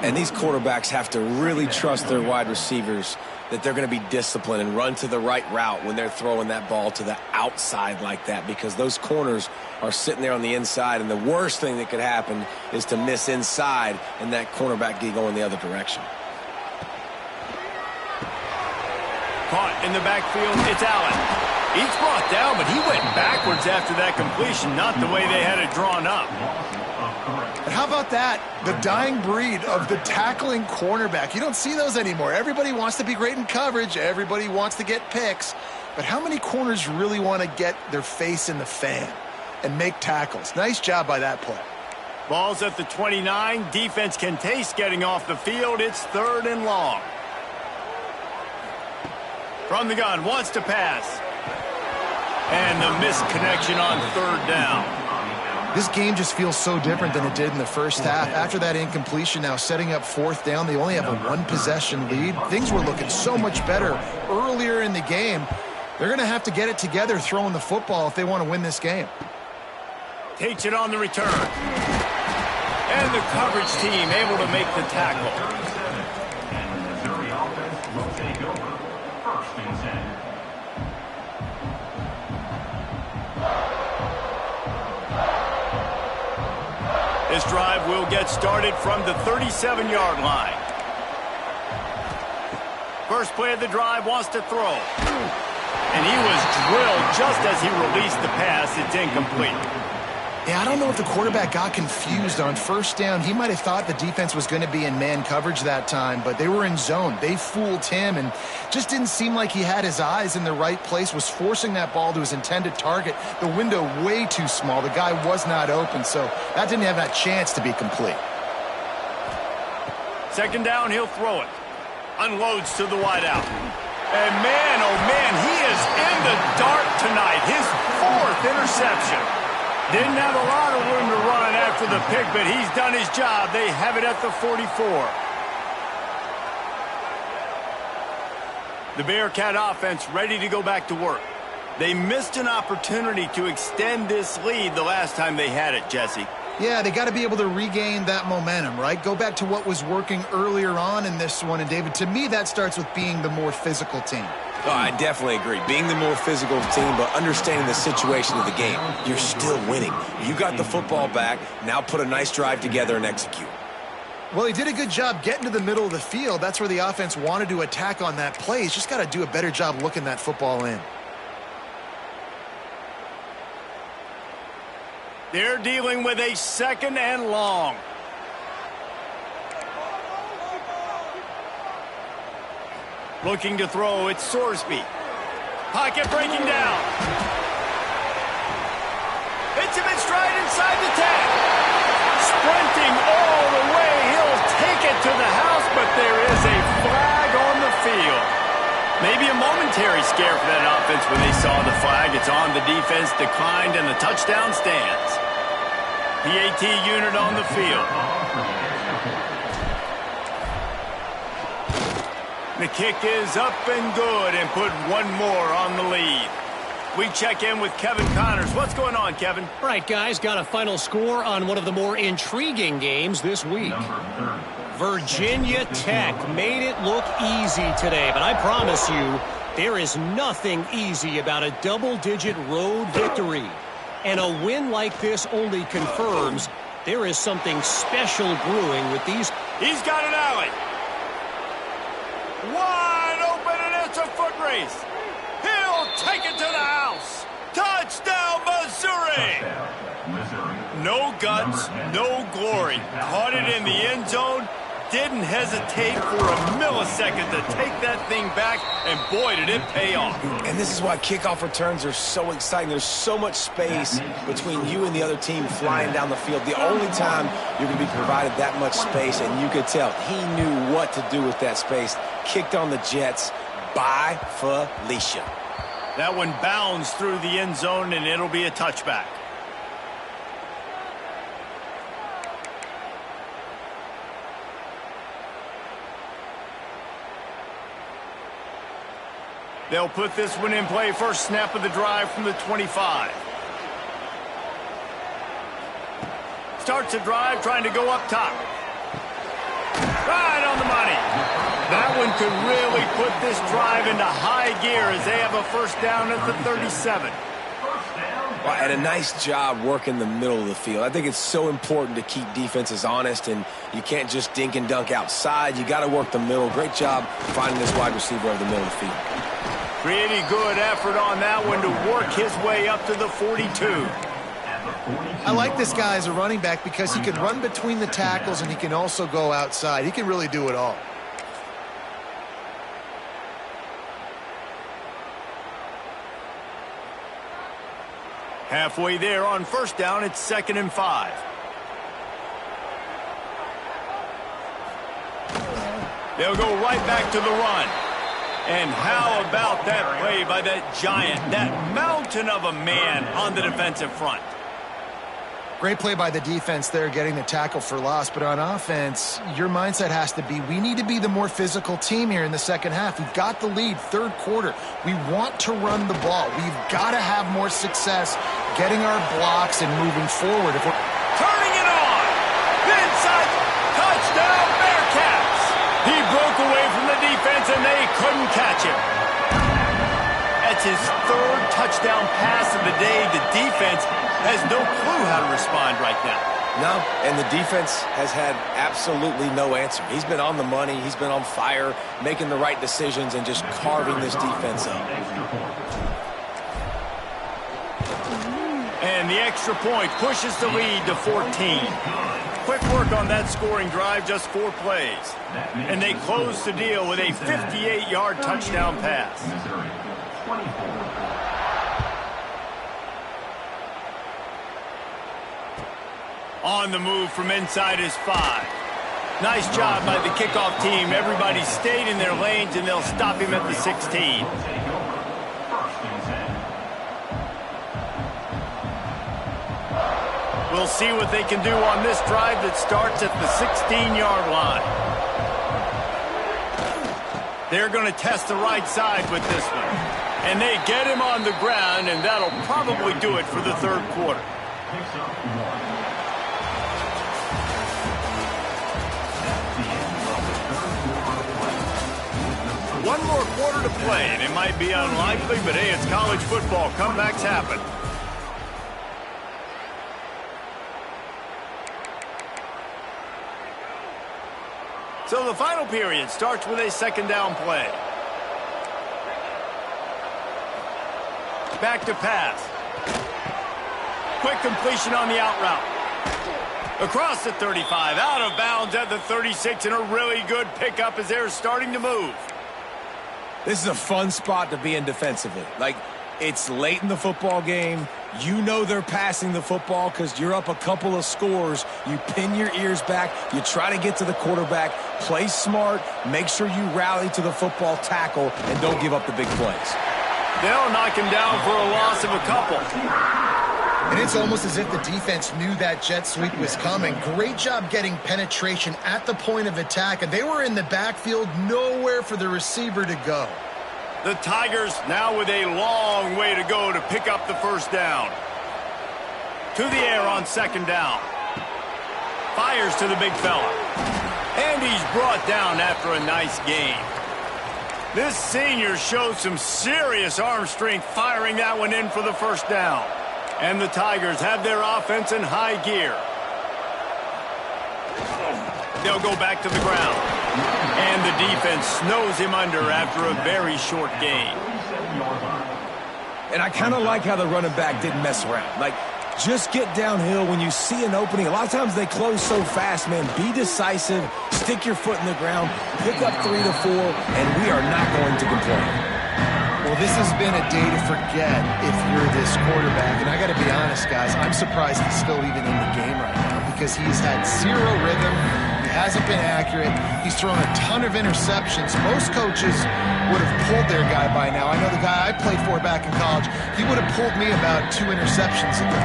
And these quarterbacks have to really trust their wide receivers that they're going to be disciplined and run to the right route when they're throwing that ball to the outside like that, because those corners are sitting there on the inside, and the worst thing that could happen is to miss inside and that cornerback get going the other direction. Caught in the backfield, it's Allen. He's brought down, but he went backwards after that completion, not the way they had it drawn up. But how about that? The dying breed of the tackling cornerback. You don't see those anymore. Everybody wants to be great in coverage. Everybody wants to get picks. But how many corners really want to get their face in the fan and make tackles? Nice job by that play. Ball's at the 29. Defense can taste getting off the field. It's 3rd and long. From the gun, wants to pass. And the missed connection on 3rd down. This game just feels so different than it did in the first half. After that incompletion, now setting up 4th down, they only have a 1-possession lead. Things were looking so much better earlier in the game. They're going to have to get it together throwing the football if they want to win this game. Takes it on the return. And the coverage team able to make the tackle. And the Missouri offense will take over 1st and 10. This drive will get started from the 37-yard line. First play of the drive, wants to throw. And he was drilled just as he released the pass. It's incomplete. Yeah, I don't know if the quarterback got confused on 1st down. He might have thought the defense was going to be in man coverage that time, but they were in zone. They fooled him and just didn't seem like he had his eyes in the right place, was forcing that ball to his intended target. The window way too small. The guy was not open, so that didn't have that chance to be complete. 2nd down, he'll throw it. Unloads to the wideout. And man, oh man, he is in the dark tonight. His 4th interception. Didn't have a lot of room to run after the pick, but he's done his job. They have it at the 44. The Bearcat offense ready to go back to work. They missed an opportunity to extend this lead the last time they had it, Jesse. Yeah, they got to be able to regain that momentum, right? Go back to what was working earlier on in this one. And, David, to me, that starts with being the more physical team. Oh, I definitely agree. Being the more physical team, but understanding the situation of the game. You're still winning. You got the football back. Now put a nice drive together and execute. Well, he did a good job getting to the middle of the field. That's where the offense wanted to attack on that play. He's just got to do a better job looking that football in. They're dealing with a 2nd and long. Looking to throw, it's Sorsby. Pocket breaking down. Hits him in stride inside the 10. Sprinting all the way, he'll take it to the house, but there is a flag on the field. Maybe a momentary scare for that offense when they saw the flag. It's on, the defense declined, and the touchdown stands. PAT unit on the field. The kick is up and good and put one more on the lead. We check in with Kevin Connors. What's going on, Kevin? All right, guys, got a final score on one of the more intriguing games this week. Virginia Tech made it look easy today, but I promise you, there is nothing easy about a double-digit road victory. And a win like this only confirms there is something special brewing with these. He's got an alley. Wide open, and it's a foot race. He'll take it to the house. Touchdown, Missouri. No guts, no glory. Caught it in the end zone. Didn't hesitate for a millisecond to take that thing back, and boy, did it pay off. And this is why kickoff returns are so exciting. There's so much space between you and the other team flying down the field. The only time you're going to be provided that much space, and you could tell he knew what to do with that space. Kicked on the Jets by Felicia. That one bounds through the end zone, and it'll be a touchback. They'll put this one in play. First snap of the drive from the 25. Starts a drive trying to go up top. Right on the money. That one could really put this drive into high gear as they have a first down at the 37. Well, and a nice job working the middle of the field. I think it's so important to keep defenses honest, and you can't just dink and dunk outside. You got to work the middle. Great job finding this wide receiver over the middle of the field. Pretty good effort on that one to work his way up to the 42. I like this guy as a running back because he can run between the tackles and he can also go outside. He can really do it all. Halfway there on first down, it's 2nd and 5. They'll go right back to the run. And how about that play by that giant, that mountain of a man on the defensive front? Great play by the defense there, getting the tackle for loss. But on offense, your mindset has to be, we need to be the more physical team here in the second half. We've got the lead, third quarter. We want to run the ball. We've got to have more success getting our blocks and moving forward. If we're turning it on, inside, touchdown Bearcats. He broke away from the defense and they couldn't catch him. That's his 3rd touchdown pass of the day. The defense has no clue how to respond right now. No, and the defense has had absolutely no answer. He's been on the money. He's been on fire, making the right decisions and just carving this defense up. And the extra point pushes the lead to 14. Quick work on that scoring drive, just 4 plays. And they close the deal with a 58-yard touchdown pass. On the move from inside his 5. Nice job by the kickoff team. Everybody stayed in their lanes, and they'll stop him at the 16. We'll see what they can do on this drive that starts at the 16-yard line. They're going to test the right side with this one. And they get him on the ground, and that'll probably do it for the third quarter. One more quarter to play, and it might be unlikely, but hey, it's college football. Comebacks happen. So the final period starts with a 2nd down play. Back to pass. Quick completion on the out route. Across the 35, out of bounds at the 36, and a really good pickup as they're starting to move. This is a fun spot to be in defensively. Like, it's late in the football game. You know they're passing the football because you're up a couple of scores. You pin your ears back. You try to get to the quarterback. Play smart. Make sure you rally to the football tackle and don't give up the big plays. They'll knock him down for a loss of a couple. And it's almost as if the defense knew that jet sweep was coming. Great job getting penetration at the point of attack. And they were in the backfield, nowhere for the receiver to go. The Tigers now with a long way to go to pick up the first down. To the air on 2nd down. Fires to the big fella. And he's brought down after a nice gain. This senior showed some serious arm strength firing that one in for the first down. And the Tigers have their offense in high gear. They'll go back to the ground. And the defense snows him under after a very short gain. And I kind of like how the running back didn't mess around. Like, just get downhill when you see an opening. A lot of times they close so fast, man. Be decisive. Stick your foot in the ground. Pick up 3 to 4, and we are not going to complain. Well, this has been a day to forget if you're this quarterback. And I got to be honest, guys, I'm surprised he's still even in the game right now because he's had 0 rhythm. He hasn't been accurate. He's thrown a ton of interceptions. Most coaches would have pulled their guy by now. I know the guy I played for back in college, he would have pulled me about 2 interceptions ago.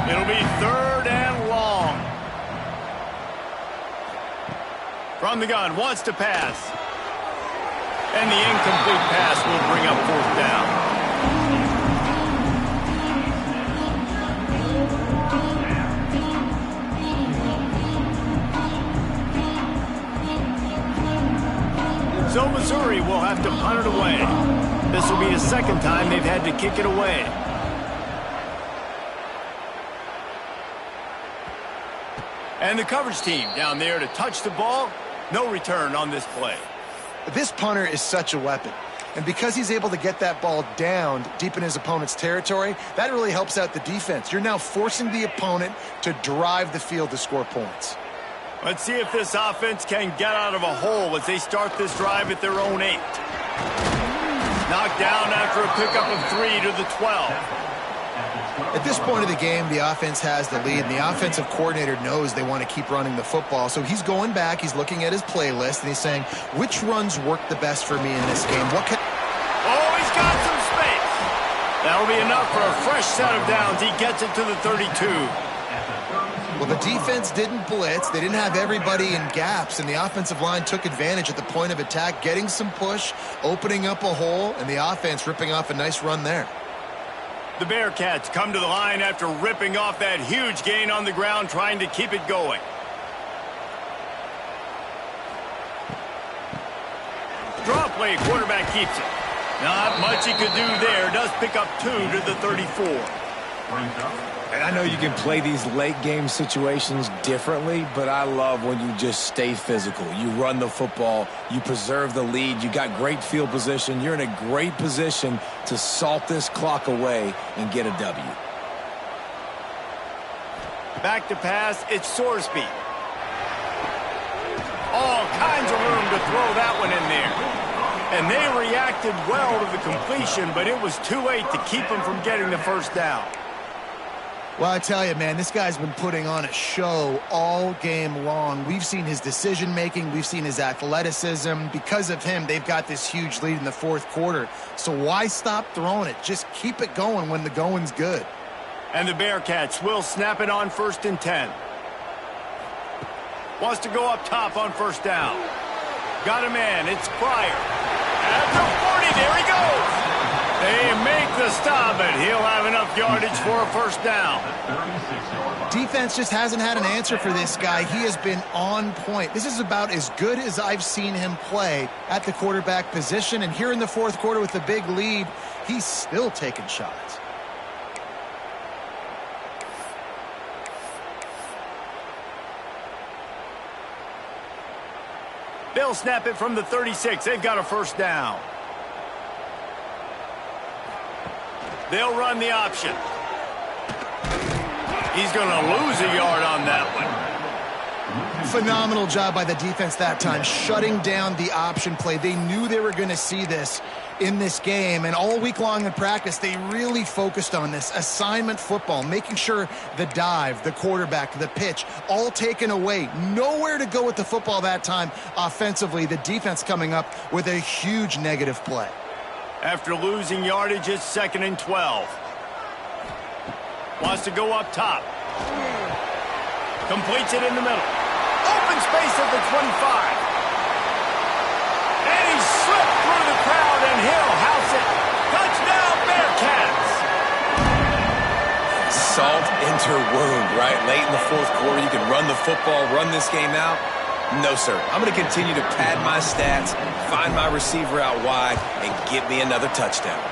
It'll be 3rd and long. From the gun, wants to pass. And the incomplete pass will bring up 4th down. have to punt it away. This will be the second time they've had to kick it away. And the coverage team down there to touch the ball. No return on this play. This punter is such a weapon. And because he's able to get that ball down deep in his opponent's territory, that really helps out the defense. You're now forcing the opponent to drive the field to score points. Let's see if this offense can get out of a hole as they start this drive at their own 8. Knocked down after a pickup of 3 to the 12. At this point of the game, the offense has the lead, and the offensive coordinator knows they want to keep running the football. So he's going back, he's looking at his playlist, and he's saying, which runs work the best for me in this game? Oh, he's got some space. That'll be enough for a fresh set of downs. He gets it to the 32. Well, the defense didn't blitz. They didn't have everybody in gaps, and the offensive line took advantage at the point of attack, getting some push, opening up a hole, and the offense ripping off a nice run there. The Bearcats come to the line after ripping off that huge gain on the ground, trying to keep it going. Draw play, quarterback keeps it. Not much he could do there. Does pick up 2 to the 34. And I know you can play these late game situations differently, but I love when you just stay physical. You run the football, you preserve the lead, you got great field position. You're in a great position to salt this clock away and get a W. Back to pass, it's Sorsby. All kinds of room to throw that one in there. And they reacted well to the completion, but it was too late to keep them from getting the first down. Well, I tell you, man, this guy's been putting on a show all game long. We've seen his decision-making. We've seen his athleticism. Because of him, they've got this huge lead in the fourth quarter. So why stop throwing it? Just keep it going when the going's good. And the Bearcats will snap it on 1st and 10. Wants to go up top on first down. Got a man. It's Pryor. At the 40, there he goes. They make the stop, but he'll have enough yardage for a first down. Defense just hasn't had an answer for this guy. He has been on point. This is about as good as I've seen him play at the quarterback position. And here in the fourth quarter with the big lead, he's still taking shots. They'll snap it from the 36. They've got a first down. They'll run the option. He's going to lose a yard on that one. Phenomenal job by the defense that time, shutting down the option play. They knew they were going to see this in this game, and all week long in practice, they really focused on this assignment football, making sure the dive, the quarterback, the pitch, all taken away. Nowhere to go with the football that time offensively. The defense coming up with a huge negative play. After losing yardage, it's 2nd and 12. Wants to go up top. Completes it in the middle. Open space at the 25. And he slipped through the crowd, and he'll house it. Touchdown, Bearcats! Salt into wound, right? Late in the fourth quarter, you can run the football, run this game out. No, sir. I'm going to continue to pad my stats, find my receiver out wide, and get me another touchdown.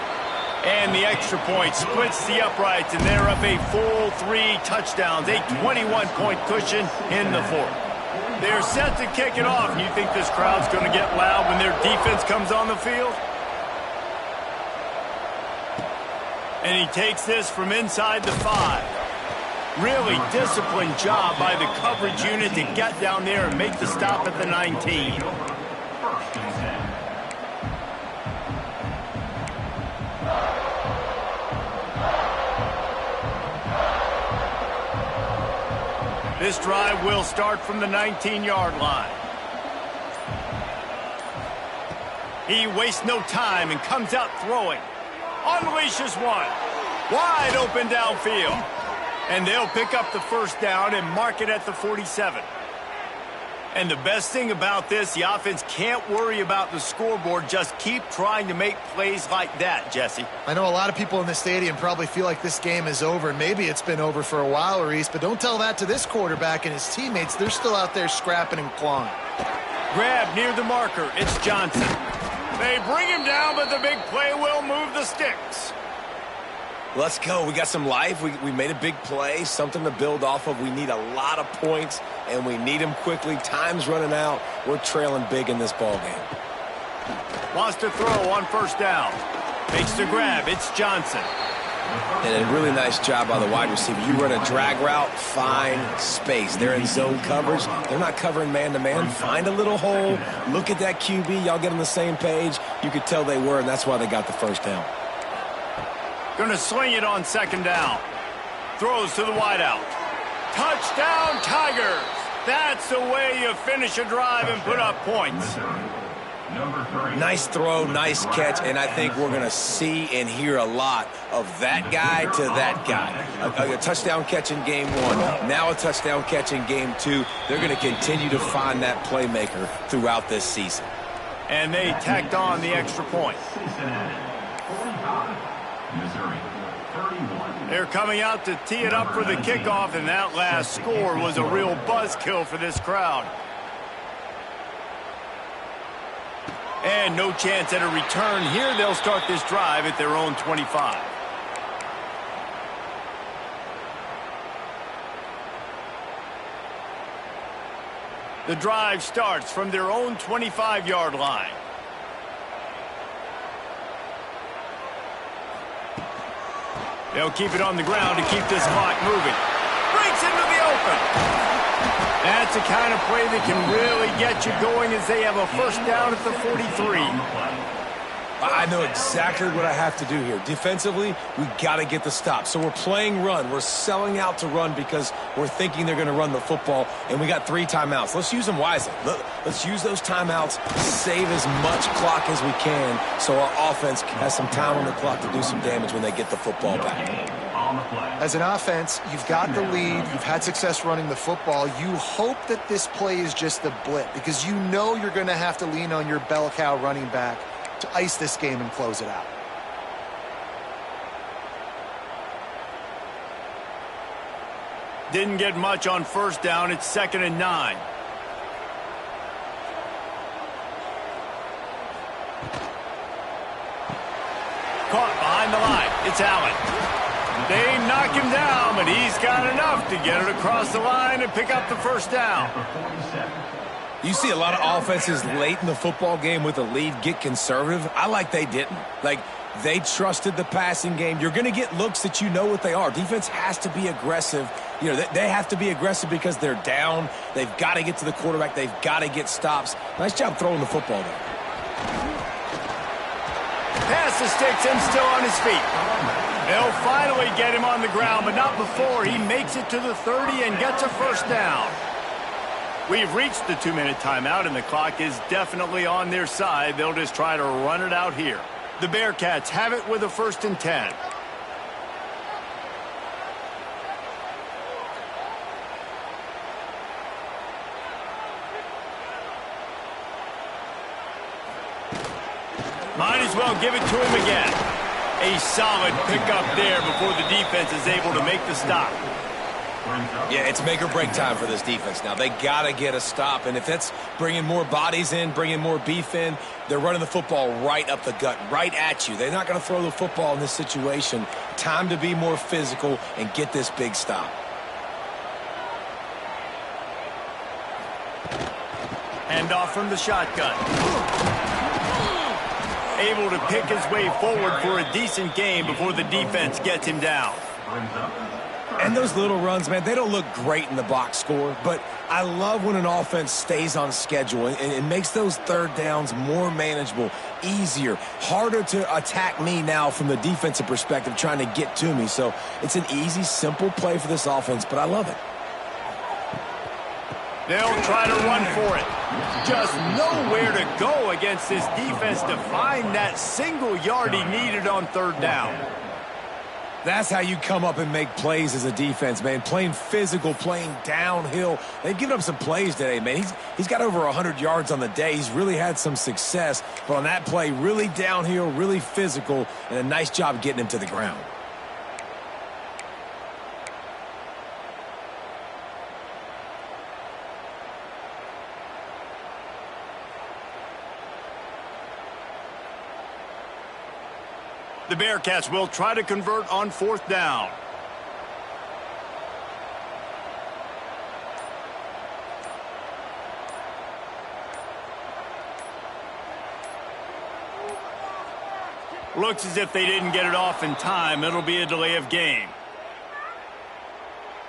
And the extra point splits the uprights, and they're up a full 3 touchdowns, a 21-point cushion in the fourth. They're set to kick it off, and you think this crowd's going to get loud when their defense comes on the field? And he takes this from inside the 5. Really disciplined job by the coverage unit to get down there and make the stop at the 19. This drive will start from the 19-yard line. He wastes no time and comes out throwing. Unleashes one. Wide open downfield. And they'll pick up the first down and mark it at the 47. And the best thing about this, the offense can't worry about the scoreboard. Just keep trying to make plays like that, Jesse. I know a lot of people in the stadium probably feel like this game is over. Maybe it's been over for a while, Reese, but don't tell that to this quarterback and his teammates. They're still out there scrapping and clawing. Grab near the marker. It's Johnson. They bring him down, but the big play will move the sticks. Let's go. We got some life. We made a big play, something to build off of. We need a lot of points, and we need them quickly. Time's running out. We're trailing big in this ball game. Wants to throw on first down. Makes the grab. It's Johnson. And a really nice job by the wide receiver. You run a drag route, find space. They're in zone coverage. They're not covering man-to-man. Find a little hole. Look at that QB. Y'all get on the same page. You could tell they were, and that's why they got the first down. Going to sling it on second down. Throws to the wideout. Touchdown, Tigers. That's the way you finish a drive and put up points. Nice throw, nice catch, and I think we're going to see and hear a lot of that guy to that guy. A touchdown catch in game one, now a touchdown catch in game two. They're going to continue to find that playmaker throughout this season. And they tacked on the extra point. They're coming out to tee it up for the kickoff, and that last score was a real buzzkill for this crowd. And no chance at a return here. They'll start this drive at their own 25. The drive starts from their own 25-yard line. They'll keep it on the ground to keep this clock moving. Breaks into the open. That's the kind of play that can really get you going as they have a first down at the 43. I know exactly what I have to do here. Defensively, we got to get the stop. So we're playing run. We're selling out to run because we're thinking they're going to run the football, and we got 3 timeouts. Let's use them wisely. Let's use those timeouts, save as much clock as we can so our offense has some time on the clock to do some damage when they get the football back. As an offense, you've got the lead. You've had success running the football. You hope that this play is just a blip because you know you're going to have to lean on your bell cow running back to ice this game and close it out. Didn't get much on first down. It's 2nd and 9. Caught behind the line. It's Allen. They knock him down, but he's got enough to get it across the line and pick up the first down. You see a lot of offenses late in the football game with a lead get conservative. I like they didn't. Like, they trusted the passing game. You're going to get looks that you know what they are. Defense has to be aggressive. You know, they have to be aggressive because they're down. They've got to get to the quarterback. They've got to get stops. Nice job throwing the football there. Pass the sticks and still on his feet. They'll finally get him on the ground, but not before he makes it to the 30 and gets a first down. We've reached the 2-minute timeout, and the clock is definitely on their side. They'll just try to run it out here. The Bearcats have it with a 1st and 10. Might as well give it to him again. A solid pickup there before the defense is able to make the stop. Yeah, it's make or break time for this defense now. They got to get a stop, and if that's bringing more bodies in, bringing more beef in, they're running the football right up the gut, right at you. They're not going to throw the football in this situation. Time to be more physical and get this big stop. Handoff from the shotgun. Able to pick his way forward for a decent gain before the defense gets him down. And those little runs, man, they don't look great in the box score, but I love when an offense stays on schedule and it makes those third downs more manageable, easier, harder to attack me now from the defensive perspective trying to get to me. So it's an easy, simple play for this offense, but I love it. They'll try to run for it. Just nowhere to go against this defense to find that single yard he needed on third down. That's how you come up and make plays as a defense, man. Playing physical, playing downhill. They've given up some plays today, man. He's got over 100 yards on the day. He's really had some success. But on that play, really downhill, really physical, and a nice job getting him to the ground. The Bearcats will try to convert on 4th down. Looks as if they didn't get it off in time. It'll be a delay of game.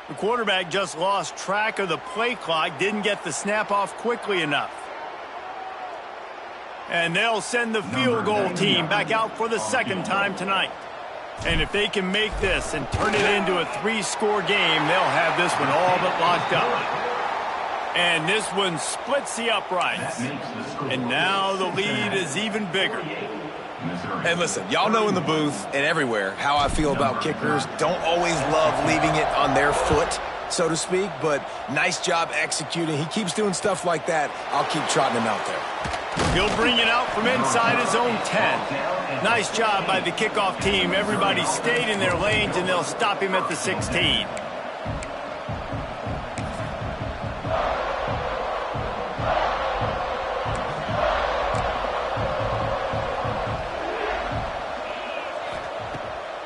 The quarterback just lost track of the play clock, didn't get the snap off quickly enough. And they'll send the field goal team back out for the 2nd time tonight. And if they can make this and turn it into a 3-score game, they'll have this one all but locked up. And this one splits the uprights. And now the lead is even bigger. And listen, y'all know in the booth and everywhere how I feel about kickers. Don't always love leaving it on their foot, so to speak, but nice job executing. He keeps doing stuff like that. I'll keep trotting him out there. He'll bring it out from inside his own 10. Nice job by the kickoff team. Everybody stayed in their lanes, and they'll stop him at the 16.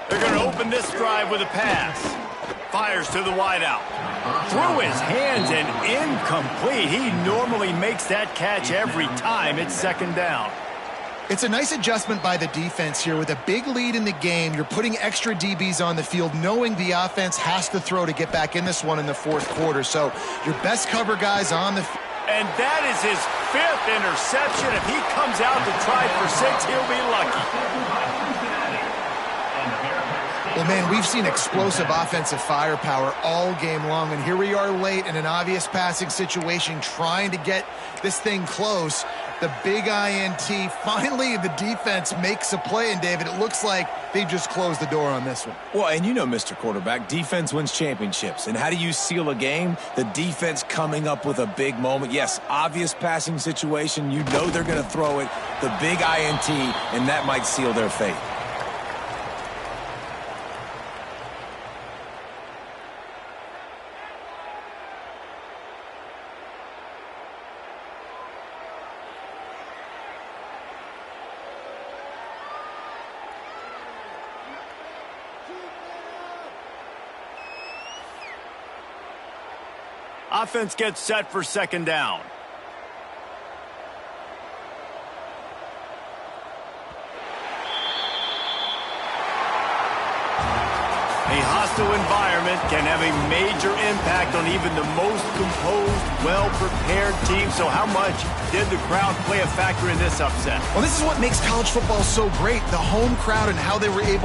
They're going to open this drive with a pass. Fires to the wideout. Through his hands and incomplete. He normally makes that catch every time. It's 2nd down. It's a nice adjustment by the defense here. With a big lead in the game, you're putting extra DBs on the field, knowing the offense has to throw to get back in this one in the 4th quarter. So your best cover guys on the field. And that is his 5th interception. If he comes out to try for 6, he'll be lucky. Well, man, we've seen explosive offensive firepower all game long, and here we are late in an obvious passing situation trying to get this thing close. The big INT, finally the defense makes a play, and David, it looks like they just closed the door on this one. Well, and you know, Mr. Quarterback, defense wins championships. And how do you seal a game? The defense coming up with a big moment. Yes, obvious passing situation. You know they're going to throw it. The big INT, and that might seal their fate. Offense gets set for 2nd down. A hostile environment can have a major impact on even the most composed, well-prepared team. So how much did the crowd play a factor in this upset? Well, this is what makes college football so great, the home crowd and how they were able